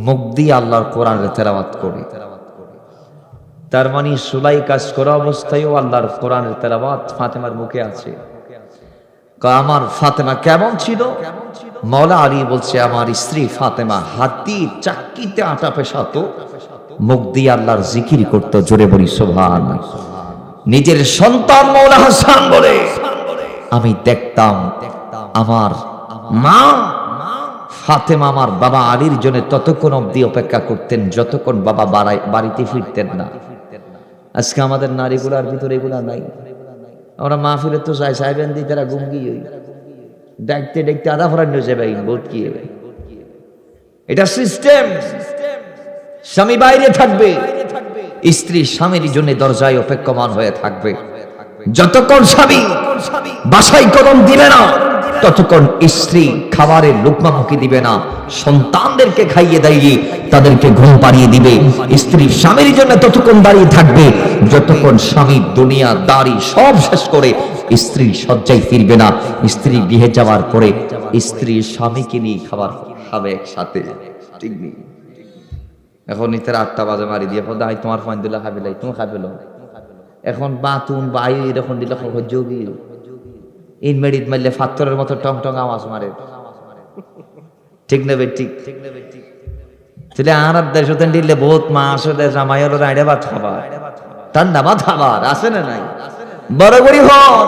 মুখ দিয়ে আল্লাহর কোরআনের তেলাওয়াত করে। তার মানে চুলায় কাজ করা অবস্থায়ও আল্লাহর কোরআনের তেলাওয়াত ফাতেমার মুখে আছে। আমার ফাতেমা কেমন ছিল? মাওলা আলী বলছে, আমার স্ত্রী ফাতেমা হাত দিয়ে চাক্কিতে আটা পেশাতো, মুখ দিয়ে আল্লাহর জিকির করতো। জোরে বলি সুবহানাল্লাহ। নিজের সন্তান মাওলা হাসান বলে, আমি দেখতাম আমার মা ফাতেমা আমার বাবা আলীর জন্য ততক্ষণ অবধি অপেক্ষা করতেন যতক্ষণ বাবা বাড়িতে ফিরতেন না। আজকে আমাদের নারীগুলার ভিতরে এগুলা নাই। আমরা মাহফিলে তো যাই, সাহেবেন দি তারা গুমগি হই, দেখতে দেখতে আধা ফরান হয়ে যাবে, বোধ কি এটা সিস্টেম। স্বামী বাইরে থাকবে, স্ত্রী স্বামীর জন্য দরজায় অপেক্ষমান হয়ে থাকবে। যতক্ষণ স্বামী বাসায় কদম দিবে না, ততক্ষণ স্ত্রী খাবারের লোকমা মুখে দিবে না। সন্তানদেরকে খাইয়ে দাইয়ে তাদেরকে ঘুম পাড়িয়ে দিবে। স্ত্রী স্বামীর জন্য ততক্ষণ দাঁড়িয়ে থাকবে যতক্ষণ স্বামী দুনিয়া দাড়ি সব শেষ করে স্ত্রী শয্যায় ফিরবে না। স্ত্রী গৃহে যাওয়ার পরে স্ত্রী স্বামীকে নিয়ে খাবার খাবে একসাথে, ঠিক নেই? এখন ইতার 8টা বাজে মারি দিয়ে দাই তোমার ফাইন্দুল্লাহ খাবিলাই, তুমি খাবেলো। এখন বাতুন বায়ু এরকম দিলে যোগী ইনমেডিট মারলে ফাত্তরের মতো টং টং আওয়াজ মারে, ঠিক নেবে? ঠিক তাহলে আর দেশ হতেন দিলে বহুত মাস জামাইয়ের রাইডে ভাত খাবার, ঠান্ডা ভাত খাবার আছে না নাই? বড় করি হন।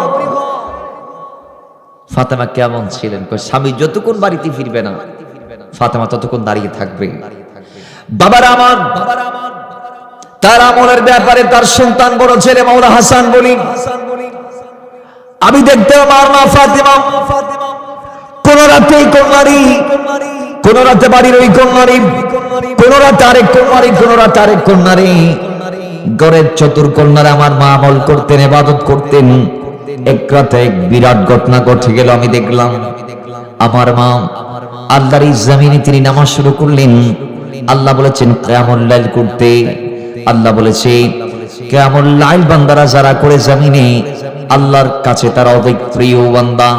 ফাতেমা কেমন ছিলেন? স্বামী যতক্ষণ বাড়িতে ফিরবে না, ফাতেমা ততক্ষণ দাঁড়িয়ে থাকবে। বাবার আমার তার আমলের ব্যাপারে তার সন্তান বড় ছেলে মাওলা হাসান বলি, আমি দেখতে আমার মা ফাতেমা কোন রাতে কোন নারী, কোন রাতে বাড়ির ওই কোন নারী, কোন রাতে আরেক কোন নারী, কোন রাতে আরেক কোন নারী, ঘরের চতুর্কন্যারে আমার মা আমল করতেন, ইবাদত করতেন। এক রাতে এক বিরাট ঘটনা ঘটে গেল। আমি দেখলাম আমার মা আল্লাহর এই জমিনে তিনি নামাজ শুরু করলেন। আল্লাহ বলেছেন কিয়ামুল লাইল করতে। আল্লাহ বলেছে কিয়ামুল লাইল বান্দারা যারা করে জমিনে আল্লাহর কাছে তারা অধিক প্রিয় বান্দা।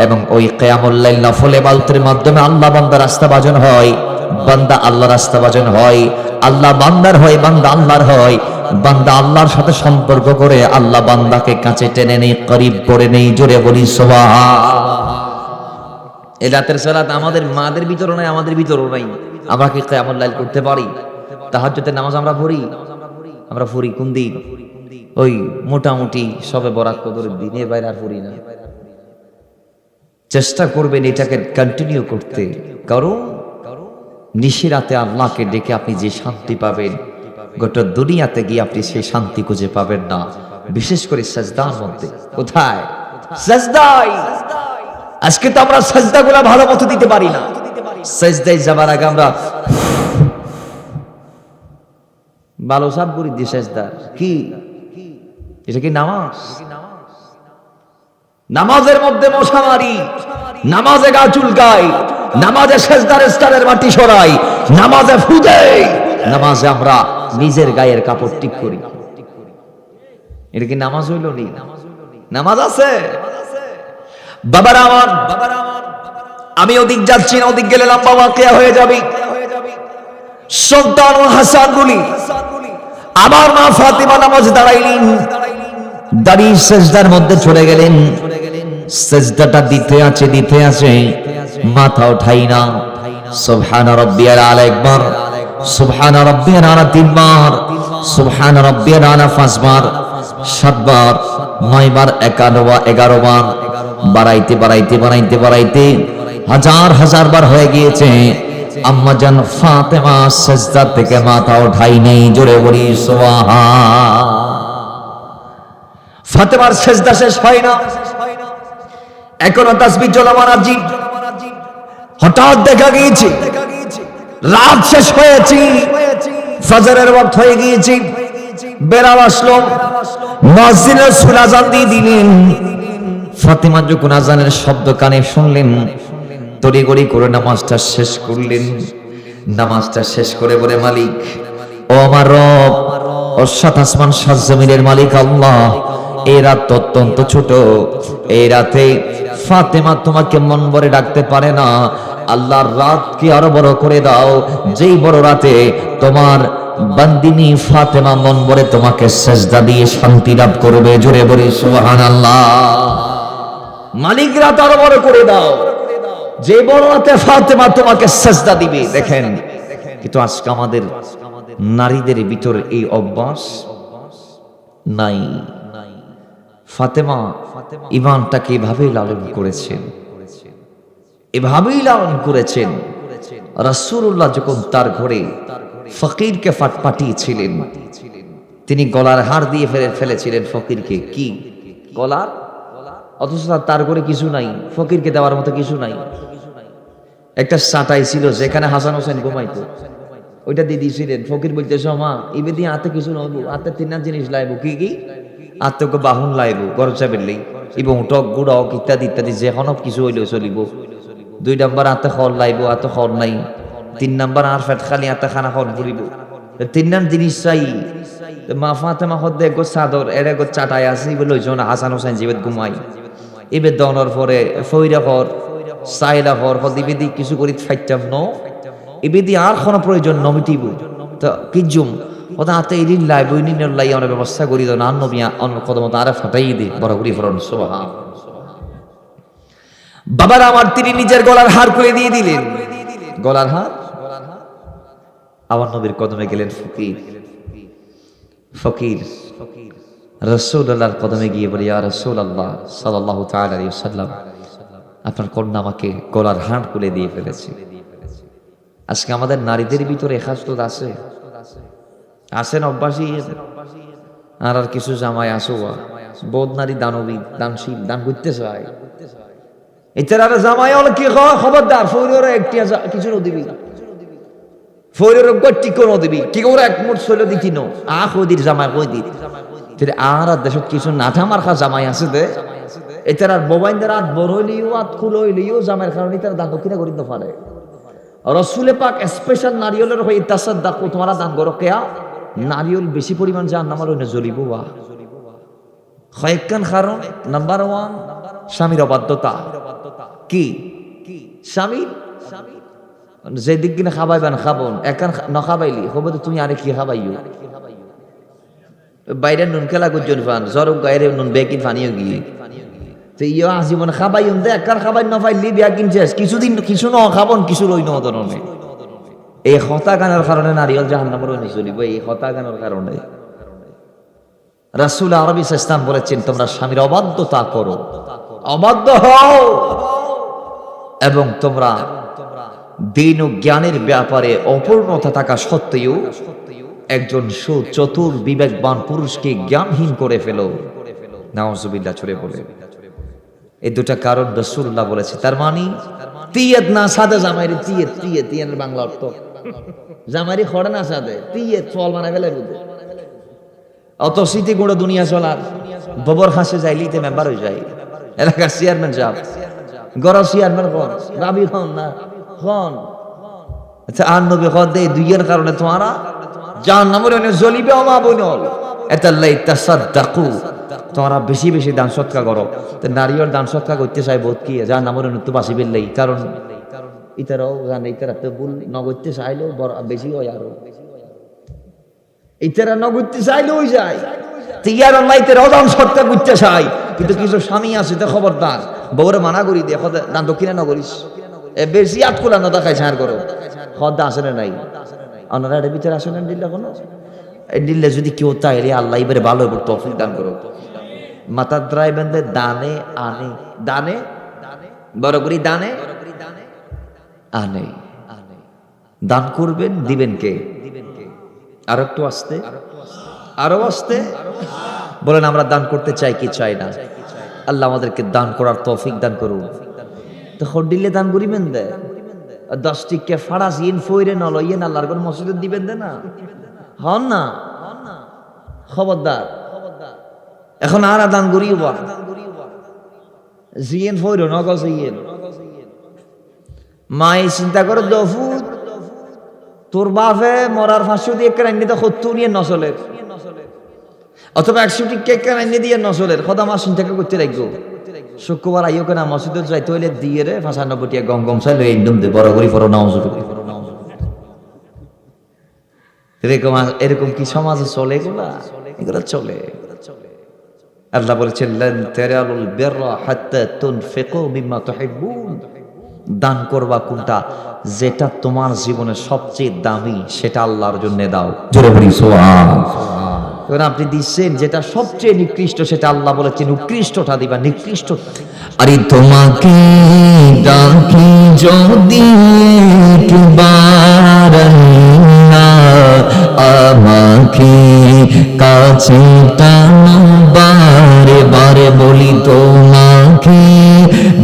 এবং ওই কিয়ামুল লাইল নফল ইবাদতের মাধ্যমে আল্লাহ বান্দার রাস্তাভাজন হয়, বান্দা আল্লাহর রাস্তাভাজন হয়, আল্লাহ বান্দার হয়, বান্দা আল্লাহর হয়। বান্দা আল্লাহর সাথে সম্পর্ক করে আল্লাহ বান্দাকে কাছে টেনে নেই, করিব করে নেই। জোরে বলি সুবহান। এই রাতের সালাত আমাদের মাদের ভিতরও নাই, আমাদের ভিতরও নাই। আমরা কি কিয়ামুল লাইল করতে পারি? তাহাজ্জুদের নামাজ আমরা পড়ি কোন দিন? ওই মোটামুটি সবে বরাত কদরের দিনে, বাইরে আর পড়ি না। চেষ্টা করবেন এটাকে কন্টিনিউ করতে, কারণ নিশিরাতে আল্লাহকে ডেকে আপনি যে শান্তি পাবেন, গোটা দুনিয়াতে গিয়ে আপনি সেই শান্তি খুঁজে পাবেন না। বিশেষ করে সাজদার মধ্যে। কোথায়? সাজদায়। আজকে তো আমরা সাজদাগুলো ভালো মতো দিতে পারি না। সাজদায় যাবার আগে আমরা ভালো সাপ করি দিয়ে সাজদার কি? এটা কি নামাজ? নামাজের মধ্যে মশা মারি, নামাজে গা চুলকাই, নামাজে সাজদার স্টারের মাটি সরাই, নামাজে ফু দেই, নামাজে আমরা নিজের গায়ের কাপড় ঠিক করি। এটা কি নামাজ হইল? নি নামাজ আছে? বাবারা আমার, আমি ওদিক যাচ্ছি না, ওদিক গেলে লম্বা ওয়াকিয়া হয়ে যাবে। সুলতান ও হাসান বলি আবার মা ফাতিমা নামাজ দাঁড়াইলেন, দাঁড়িয়ে সেজদার মধ্যে চলে গেলেন। সেজদাটা দিতে আছে, মাথা উঠাই না। সুবহান রাব্বিয়াল আলা একবার, সুবহান রাব্বিয়াল আলা তিনবার, সুবহান রাব্বিয়াল আলা পাঁচবার, সাতবার, 9 বার, 11 বার, বাড়াইতে হাজার বার হয়ে গিয়েছে। আম্মা জান ফাতেমা সেজদা থেকে মাথা উঠাই নেই। জোরে বলি সুবহান। ফাতেমার সেজদা শেষ হয় না, এখনো তাসবিহ চলমান আছে। হঠাৎ দেখা গিয়েছে রাত শেষ হয়েছে, ফজরের ওয়াক্ত হয়ে গিয়েছে। বেলাল আসলো, মুয়াজ্জিন রাসূল আযান দিয়ে দিলেন। ফাতেমা যখন আযানের শব্দ কানে শুনলেন, তড়িঘড়ি করে নামাজটা শেষ করলেন। নামাজটা শেষ করে বলে, মালিক, ও আমার রব, অসাত আসমান সাত জমিনের মালিক আল্লাহ, এই রাত অত্যন্ত ছোট, এই রাতে ফাতেমা তোমাকে মন ভরে ডাকতে পারে না। আল্লাহর রাতকে আরো বড় করে দাও, যেই বড় রাতে তোমার বান্দিনী ফাতেমা মন ভরে তোমাকে সেজদা দিয়ে শান্তি লাভ করবে। জোরে বলি সুবহানাল্লাহ। মালিক, রাত আরো বড় করে দাও, যে বড় রাতে ফাতেমা তোমাকে সেজদা দিবে। দেখেন, কিন্তু আজকে আমাদের নারীদের ভিতরে এই অভ্যাস নাই। ফাতেমা ঈমানটাকে এভাবেই লালন করেছেন, এভাবেই লালন করেছেন। রাসূলুল্লাহ যখন তার ঘরে ফকিরকে পাঠিয়েছিলেন, তিনি গলার হার দিয়ে ফেলেছিলেন ফকিরকে। কি গলার? অথচ তার ঘরে কিছু নাই, ফকিরকে দেওয়ার মতো কিছু নাই। একটা চাটাই ছিল যেখানে হাসান হোসেন ঘুমাইতো, ওইটা দিয়ে দিয়েছিলেন। ফকির বলতেছে, মা ইবে দিয়ে হাতে কিছু নব, হাতে 3 জিনিস লাইব। কি? আত্মকে বাহন লাইব, গরম চাবেললেই এবং টক গুড়ক ইত্যাদি যে হনক কিছু হইলেও চলিব। 2 নাম্বার হাতে খল লাইব, হাতে খল নাই। 3 নাম্বার আর ফেট খালি হাতে খানা খল ঘুরিব। 3 নাম জিনিস চাই। মা ফাতেমা হদ্দে গো চাদর এর গো চাটাই আছে, এবার লইজন হাসান হোসেন জীবেত ঘুমাই। এবার দনের পরে ফইরা ঘর চাইলা ঘর হদিবেদি কিছু করি ফাইটাম ন, এবেদি আর কোনো প্রয়োজন নমিটিব। তো কিজুম ওটা হাতে এদিন লাই বইনিনের লাই আমরা ব্যবস্থা করি তো না, নবিয়া অন্য কদম আরে ফাটাই দে বড় করি ফরন। সুবহান। বাবার আমার, তিনি নিজের গলার হার খুলে দিয়ে দিলেন। গলার হার আমার নবীর কদমে গেলেন ফকির রাসূলুল্লাহর কদমে গিয়ে বলে, ইয়া রাসূলুল্লাহ সাল্লাল্লাহু তাআলা আলাইহি ওয়াসাল্লাম, আপনার কন্যা আমাকে গলার হার খুলে দিয়ে ফেলেছে। আজকে আমাদের নারীদের ভিতরে এখাসত আছে, আছেন অভ্যাসী। আর কিছু জামাই আসো বোধ নারী দানবী, দানশীল, দান করতে চায়। এটার জামাই হল কি খবরদার, ফৌরের একটি কিছু নদিবি, ফৌরের গটি কোন দিবি, কি করে এক মুঠ চলে দিতি নো কদির জামাই কই দিত। আর দেশত কিছু নাঠা মার্খা জামাই আছে দে, এটার আর মোবাইলদের হাত বড় হইলেও হাত খুল হইলেও জামাইয়ের কারণে তারা দান দক্ষিণা করি না পারে। রসুলে পাক স্পেশাল নারিয়লের হয়ে ইতাসাদ দাকু তোমারা দান করো কেয়া, নারিয়ল বেশি পরিমাণ জাহান্নামের হইনে জ্বলিব। কয়েকখান কারণ। নাম্বার 1, স্বামীর অবাধ্যতা। কি স্বামীর যে দিক কিনা খাবাইবেন খাবন, একান নখাবাইলি হবো তো তুমি আরে কি খাবাইও। বাইরে নুন খেলা গুজন ফান জ্বর গায়ে নুন বেকিন ফানিও গিয়ে ইয়ে আজীবন খাবাই দে, একার খাবাই নফাইলি বিয়া কিনছিস কিছুদিন কিছু ন খাবন, কিছু লই ন ধরনের। এই হতা গানের কারণে নারিয়ল জাহান্নামের হইনে জ্বলিব। এই হতা গানের কারণে রাসূল আরবী ইসলাম বলেছেন, তোমরা স্বামীর অবাধ্যতা করো, অবাধ্য হও, এবং তোমরা দিন ও জ্ঞানের ব্যাপারে অপূর্ণতা থাকা সত্ত্বেও একজন সুচতুর বিবেকবান পুরুষকে জ্ঞানহীন করে ফেলো। নাউজুবিল্লাহ ছড়ে বলে। এই দুটা কারণ রাসূলুল্লাহ বলেছে। তার মানে তিয়াত না সাদে জামাইরে তিয়াত বাংলা অর্থ জামাইরে খড়ে না সাদে তিয়াত ফল বানাই ফেলে বুঝে। অত স্মৃতি গুঁড়ো দুনিয়া চলার গোবর হাসে যাইলিতে মেম্বার হয়ে যায়, এলাকার চেয়ারম্যান সাহেব, গড় চেয়ারম্যান খন রাবি খন না খন। আচ্ছা, আর নবী খন দে দুইয়ের কারণে তোমারা জাহান্নামের জ্বলিবে। অমা বইনল এতাল্লাই তাসাদ্দাকু, তোমরা বেশি বেশি দান সৎকা করো। তো নারীর দান সৎকা করতে চাই বহুত কি যা নামর তো বাসি বেললেই, কারণ ইতারাও জানে ইতারা তো ভুল নগরতে চাইলেও বড় বেশি হয়, আরো ইতারা নগরতে চাইলেও যায়। ইয়ার আল্লাহ ইতারাও দান সৎকা করতে চাই, কিন্তু কিছু স্বামী আছে তো খবরদার বউরে মানা করি দিয়ে দান দক্ষিণা নগরিস বেশি আট কোলা নদা খাই ছাড় করো হদা আসে না নাই আপনারা এর ভিতরে আসেন দিল্লা কোনো দিল্লে যদি কেউ তাইলে আল্লাহ এবারে ভালো হবে তৌফিক দান করো। মাথার দ্রায় বেঁধে দানে আনে দানে বড় করি দানে আনে দান করবেন দিবেন কে? আর একটু আসতে আরো আসতে বলেন আমরা দান করতে চাই কি চাই না? আল্লাহ আমাদেরকে দান করার তৌফিক দান করুন। তো হডিলে দান করিবেন দে 10 টিকে ফাড়াস ইন ফইরে নল ইয়েন আল্লাহর কোন মসজিদে দিবেন দে না হন না খবরদার। এখন আর দান করিব জিয়েন ফইরো নগজ ইয়েন মাই চিন্তা করো দফুত তোর বাপে মরার 500 দিয়ে কেন নিতে 70 নিয়ে নসলের অথবা 100 টিকে কেন নিয়ে দিয়ে নসলের খোদা মা চিন্তা করতে লাগবো। শুক্রবার আইও কেনা মসজিদে যাইতে হইলে দিয়ে রে 95 টিয়া গম গম চাইলে একদম দে বড় করি পড়ো নাও এরকম এরকম কি সমাজে চলে এগুলা? এগুলা চলে। আল্লাহ বলেছেন লান তারালুল বিররা হাত্তা তুনফিকু মিম্মা তুহিব্বুন। দান করবা কোনটা যেটা তোমার জীবনে সবচেয়ে দামি সেটা আল্লাহর জন্য দাও। জোরে বলি সুবহানাল্লাহ। এবার আপনি দিচ্ছেন যেটা সবচেয়ে নিকৃষ্ট সেটা আল্লাহ বলেছেন উৎকৃষ্টটা দিবা নিকৃষ্ট। আরে তোমাকে ডাকি যদি একবার না আমাকে কাছে টানো বারে বারে বলি তোমাকে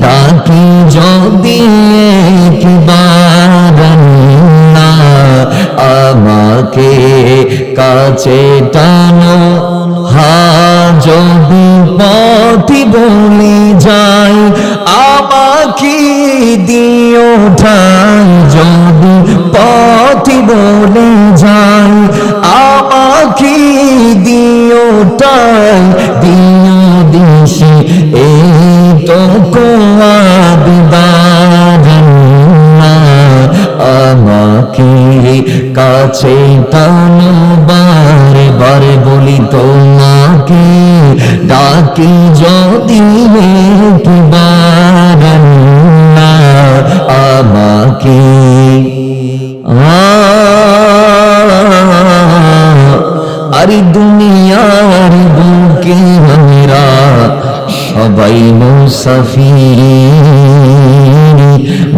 ডাকি যদি একবার না আমাকে কাছে টানো যদি পথি বলে যাই আমাকে দিও ঠাই যদি পথি বলে যাই আমাকে দিও ঠাই দিও দিশি এই তো কোয়াবিদার আমাকে কাছে টানো বারে বারে বলি তোমাকে ডাকি যদি একবার না আমাকে আরে দুনিয়ার বুকে আমরা সবাই মুসাফির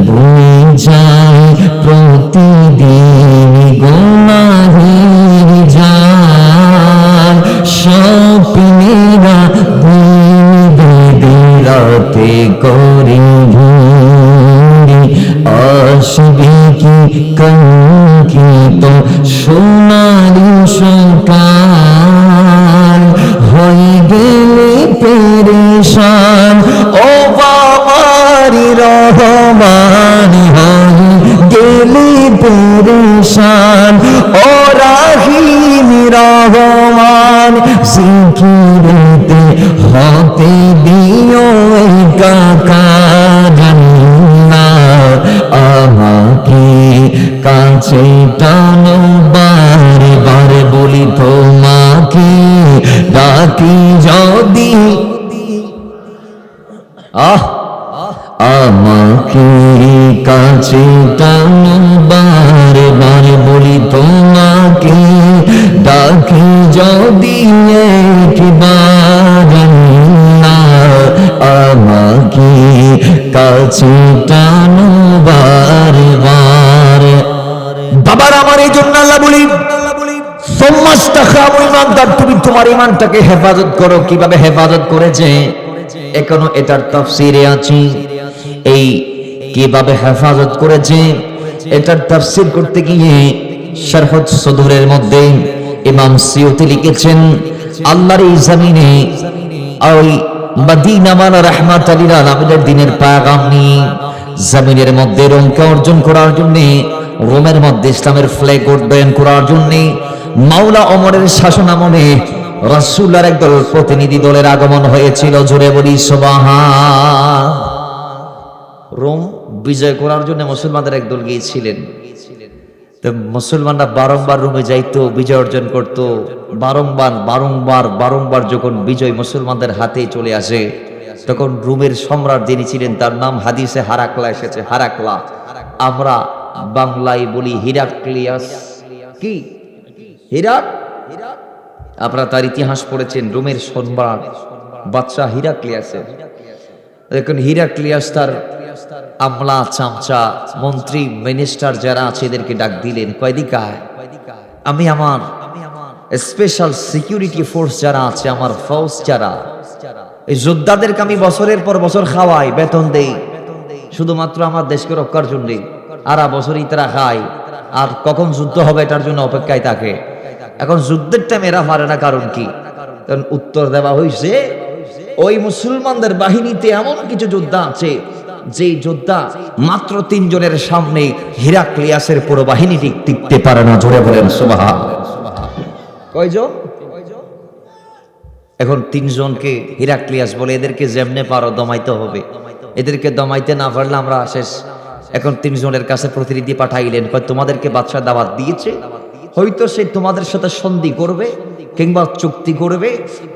বয়ে যায় প্রতিদিন গুনাহের জাল স্বপ্নেরা দিন বেদে রাতে করে ঘুরে আসবে কি কাঙ্ক্ষিত সোনালি সকাল হয়ে গেলে পেরেশান ও বাবারি রহমান হয়ে গেলে পেরেশান ও রাহিম রহমান জিকিরেতে হতে দিও একাকার আমাকে কাছে টানো বারে বারে বলি তোমাকে ডাকি যদি আমাকে কাছে টানো বারে বারে বলি তোমাকে ডাকি যদি একবার না আমাকে কাছে টানো বারে বারে। বাবার আমার এই জন্য আল্লাহ বলি তুমি তোমার ইমানটাকে হেফাজত করো। কিভাবে হেফাজত করেছে এখনো এটার তাফসিরে আছি। এই কিভাবে হেফাজত করেছে এটার তাফসির করতে গিয়ে শারহুস সুদুরের মধ্যে ইমাম সিয়ুতি লিখেছেন আল্লাহর এই জমিনে ওই মদিনা ওয়ালা রাহমাতুল লিল আলামিনের দিনের পয়গাম নিয়ে জমিনের মধ্যে রঙকে অর্জন করার জন্য রোমের মধ্যে ইসলামের ফ্ল্যাগ উড্ডয়ন করার জন্য মাওলা ওমরের শাসন আমলে রাসূলের একদল প্রতিনিধি দলের আগমন হয়েছিল, জোরে বলি সুবহান। রোম বিজয় করার জন্য মুসলমানদের একদল গিয়েছিলেন। তো মুসলমানরা বারংবার রোমে যাইতো, বিজয় অর্জন করত। বারংবার যখন বিজয় মুসলমানদের হাতে চলে আসে, তখন রোমের সম্রাট যিনি ছিলেন তার নাম হাদিসে হারাক্লা এসেছে, হারাক্লা। আমরা বাংলায় বলি হিরাক্লিয়াস। কি হিরাক? আপনারা তার ইতিহাস পড়েছেন, রোমের সম্রাট বাদশা হিরাক্লিয়াসের। এখন হিরাক্লিয়াস তার আমলা, চামচা, মন্ত্রী, মিনিস্টার যারা আছে এদেরকে ডাক দিলেন, কয়দিকায় আমি আমার স্পেশাল সিকিউরিটি ফোর্স যারা আছে, আমার ফৌজ যারা, এই যোদ্ধাদেরকে আমি বছরের পর বছর খাওয়াই, বেতন দেই, শুধুমাত্র আমার দেশকে রক্ষার জন্য। আর বছরই তারা খায়, আর কখন যুদ্ধ হবে এটার জন্য অপেক্ষায় থাকে। এখন যুদ্ধের টাইমে এরা পারে না, কারণ কি? কারণ উত্তর দেওয়া হয়েছে ওই মুসলমানদের বাহিনীতে এমন কিছু যোদ্ধা আছে যে যোদ্ধা মাত্র 3 জনের সামনে হিরাক্লিয়াসের পুরো বাহিনীটি টিকতে পারে না, জোরে বলেন সুবহান। কয়জন? এখন 3 জনকে হিরাক্লিয়াস বলে, এদেরকে যেমনে পারো দমাইতে হবে, এদেরকে দমাইতে না পারলে আমরা শেষ। এখন 3 জনের কাছে প্রতিনিধি পাঠাইলেন, কয় তোমাদেরকে বাদশা দাওয়াত দিয়েছে, হয়তো সে তোমাদের সাথে সন্ধি করবে কিংবা চুক্তি করবে,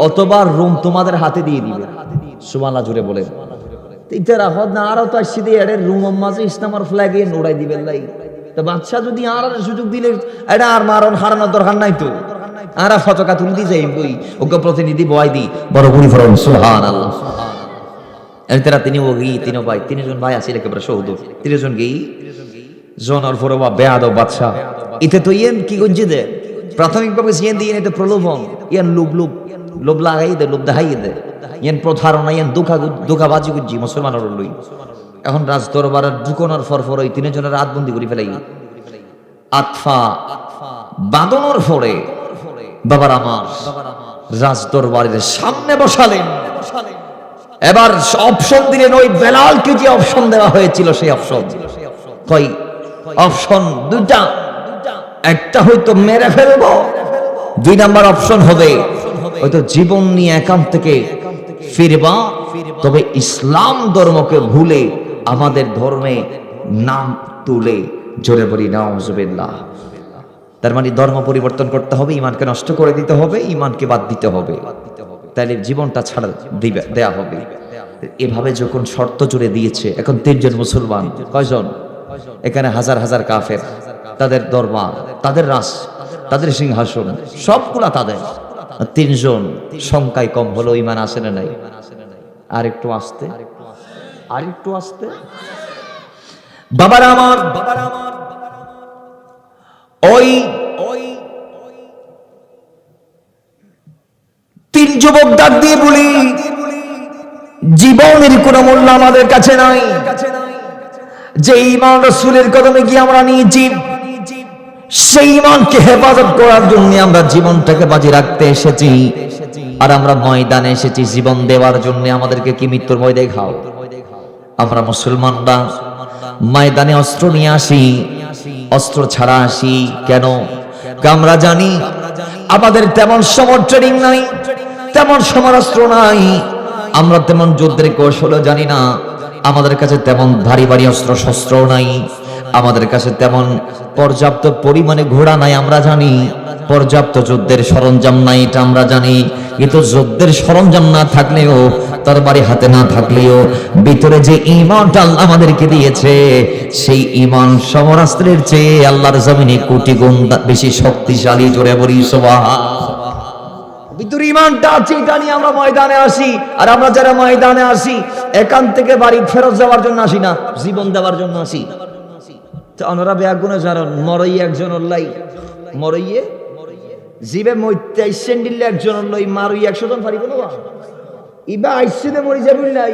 অথবা রোম তোমাদের হাতে দিয়ে দিবে। সুবহানাল্লাহ, জোরে বলেন। ইতারা হদ না আরো তো আসছি দিয়ে এর রুম মাঝে ইসলামের ফ্ল্যাগ এ নোড়াই দিবেন লাই। তো বাদশা যদি আর সুযোগ দিলে এটা আর মারণ হারানোর দরকার নাই, তো আর ফতকা তুলি দি যাই বই ওকে প্রতিনিধি বয় দি বড় গুলি ফরন সুবহানাল্লাহ। এরা তিনি ও গি তিন ভাই, 3 জন ভাই আছে একেবারে সহদর, 3 জন গি জনের ফরবা বেয়াদব বাদশা। ইতে তো ইয়েন কি গঞ্জি দে প্রাথমিকভাবে সিয়েন দিয়ে এতে প্রলোভন, ইয়ান লোভ লাগাই দে, লোভ দেখাই দে, ইয়ান প্রতারণা, ইয়ান দুঃখাবাজি গুজি মুসলমানের লই। এখন রাজ দরবারের ঢুকোনোর ফর ওই 3 জনের হাতবন্দি করে ফেলাই, আতফা বাঁধনের ফরে বাবার আমার রাজ দরবারের সামনে বসালেন। এবার অপশন দিলেন, ওই বেলালকে যে অপশন দেওয়া হয়েছিল সেই অপশন। কই অপশন 2টা, একটা হয়তো মেরে ফেলবো, 2 নাম্বার অপশন হবে হয়তো জীবন নিয়ে একান্ত থেকে ফিরবা, তবে ইসলাম ধর্মকে ভুলে আমাদের ধর্মে নাম তুলে, জোরে বলি নাউজুবিল্লাহ। তার মানে ধর্ম পরিবর্তন করতে হবে, ইমানকে নষ্ট করে দিতে হবে, ইমানকে বাদ দিতে হবে, তাহলে জীবনটা ছাড়া দেয়া হবে। এভাবে যখন শর্ত জুড়ে দিয়েছে, এখন 3 জন মুসলমান, কয়জন? এখানে হাজার হাজার কাফের, তাদের দরবার, তাদের রাস, তাদের সিংহাসন সবগুলা তাদের। 3 জন সংখ্যায় কম হলো, ইমান আসে না নাই? আর একটু আসতে, আর একটু আসতে। বাবার আমার ওই 3 যুবক ডাক দিয়ে বলি, জীবনের কোনো মূল্য আমাদের কাছে নাই, যে ঈমান রাসূলের কদমে গিয়ে আমরা নিয়েছি, সেই ঈমানকে হেফাজত করার জন্য আমরা জীবনটাকে বাজি রাখতে এসেছি। আর আমরা ময়দানে এসেছি জীবন দেওয়ার জন্য, আমাদেরকে কি মৃত্যুর ভয় দেখাও? আমরা মুসলমানরা ময়দানে অস্ত্র নিয়ে আসি, অস্ত্র ছাড়া আসি কেন? আমরা জানি আমাদের তেমন সমর ট্রেনিং নাই, তেমন সমরাস্ত্র নাই, আমরা তেমন যুদ্ধের কৌশলও জানি না, আমাদের কাছে তেমন ভারী ভারী অস্ত্র শস্ত্র নাই, আমাদের কাছে তেমন পর্যাপ্ত পরিমাণে ঘোড়া নাই, আমরা জানি পর্যাপ্ত যুদ্ধের সরঞ্জাম নাই, এটা আমরা জানি। কিন্তু যুদ্ধের সরঞ্জাম না থাকলেও, তরবারি হাতে না থাকলেও, ভিতরে যে ঈমানটা আল্লাহ আমাদেরকে দিয়েছে, সেই ঈমান সমরাস্ত্রের চেয়ে আল্লাহর জমিনে কোটি গুণ বেশি শক্তিশালী, জোরে বলি সুবহানাল্লাহ। ভিতরে ঈমানটা আছে, এটা নিয়ে আমরা ময়দানে আসি। আর আমরা যারা ময়দানে আসি, এখান থেকে বাড়ি ফেরত যাওয়ার জন্য আসি না, জীবন দেওয়ার জন্য আসি। তো ওনারা বেগুনে যারা মরই একজন লাই, মরইয়ে জীবে মইতে আইছেন দিলে একজন লই, মারই 100 জন পারিব না, ইবা আইসিনে মরি যাবি নাই।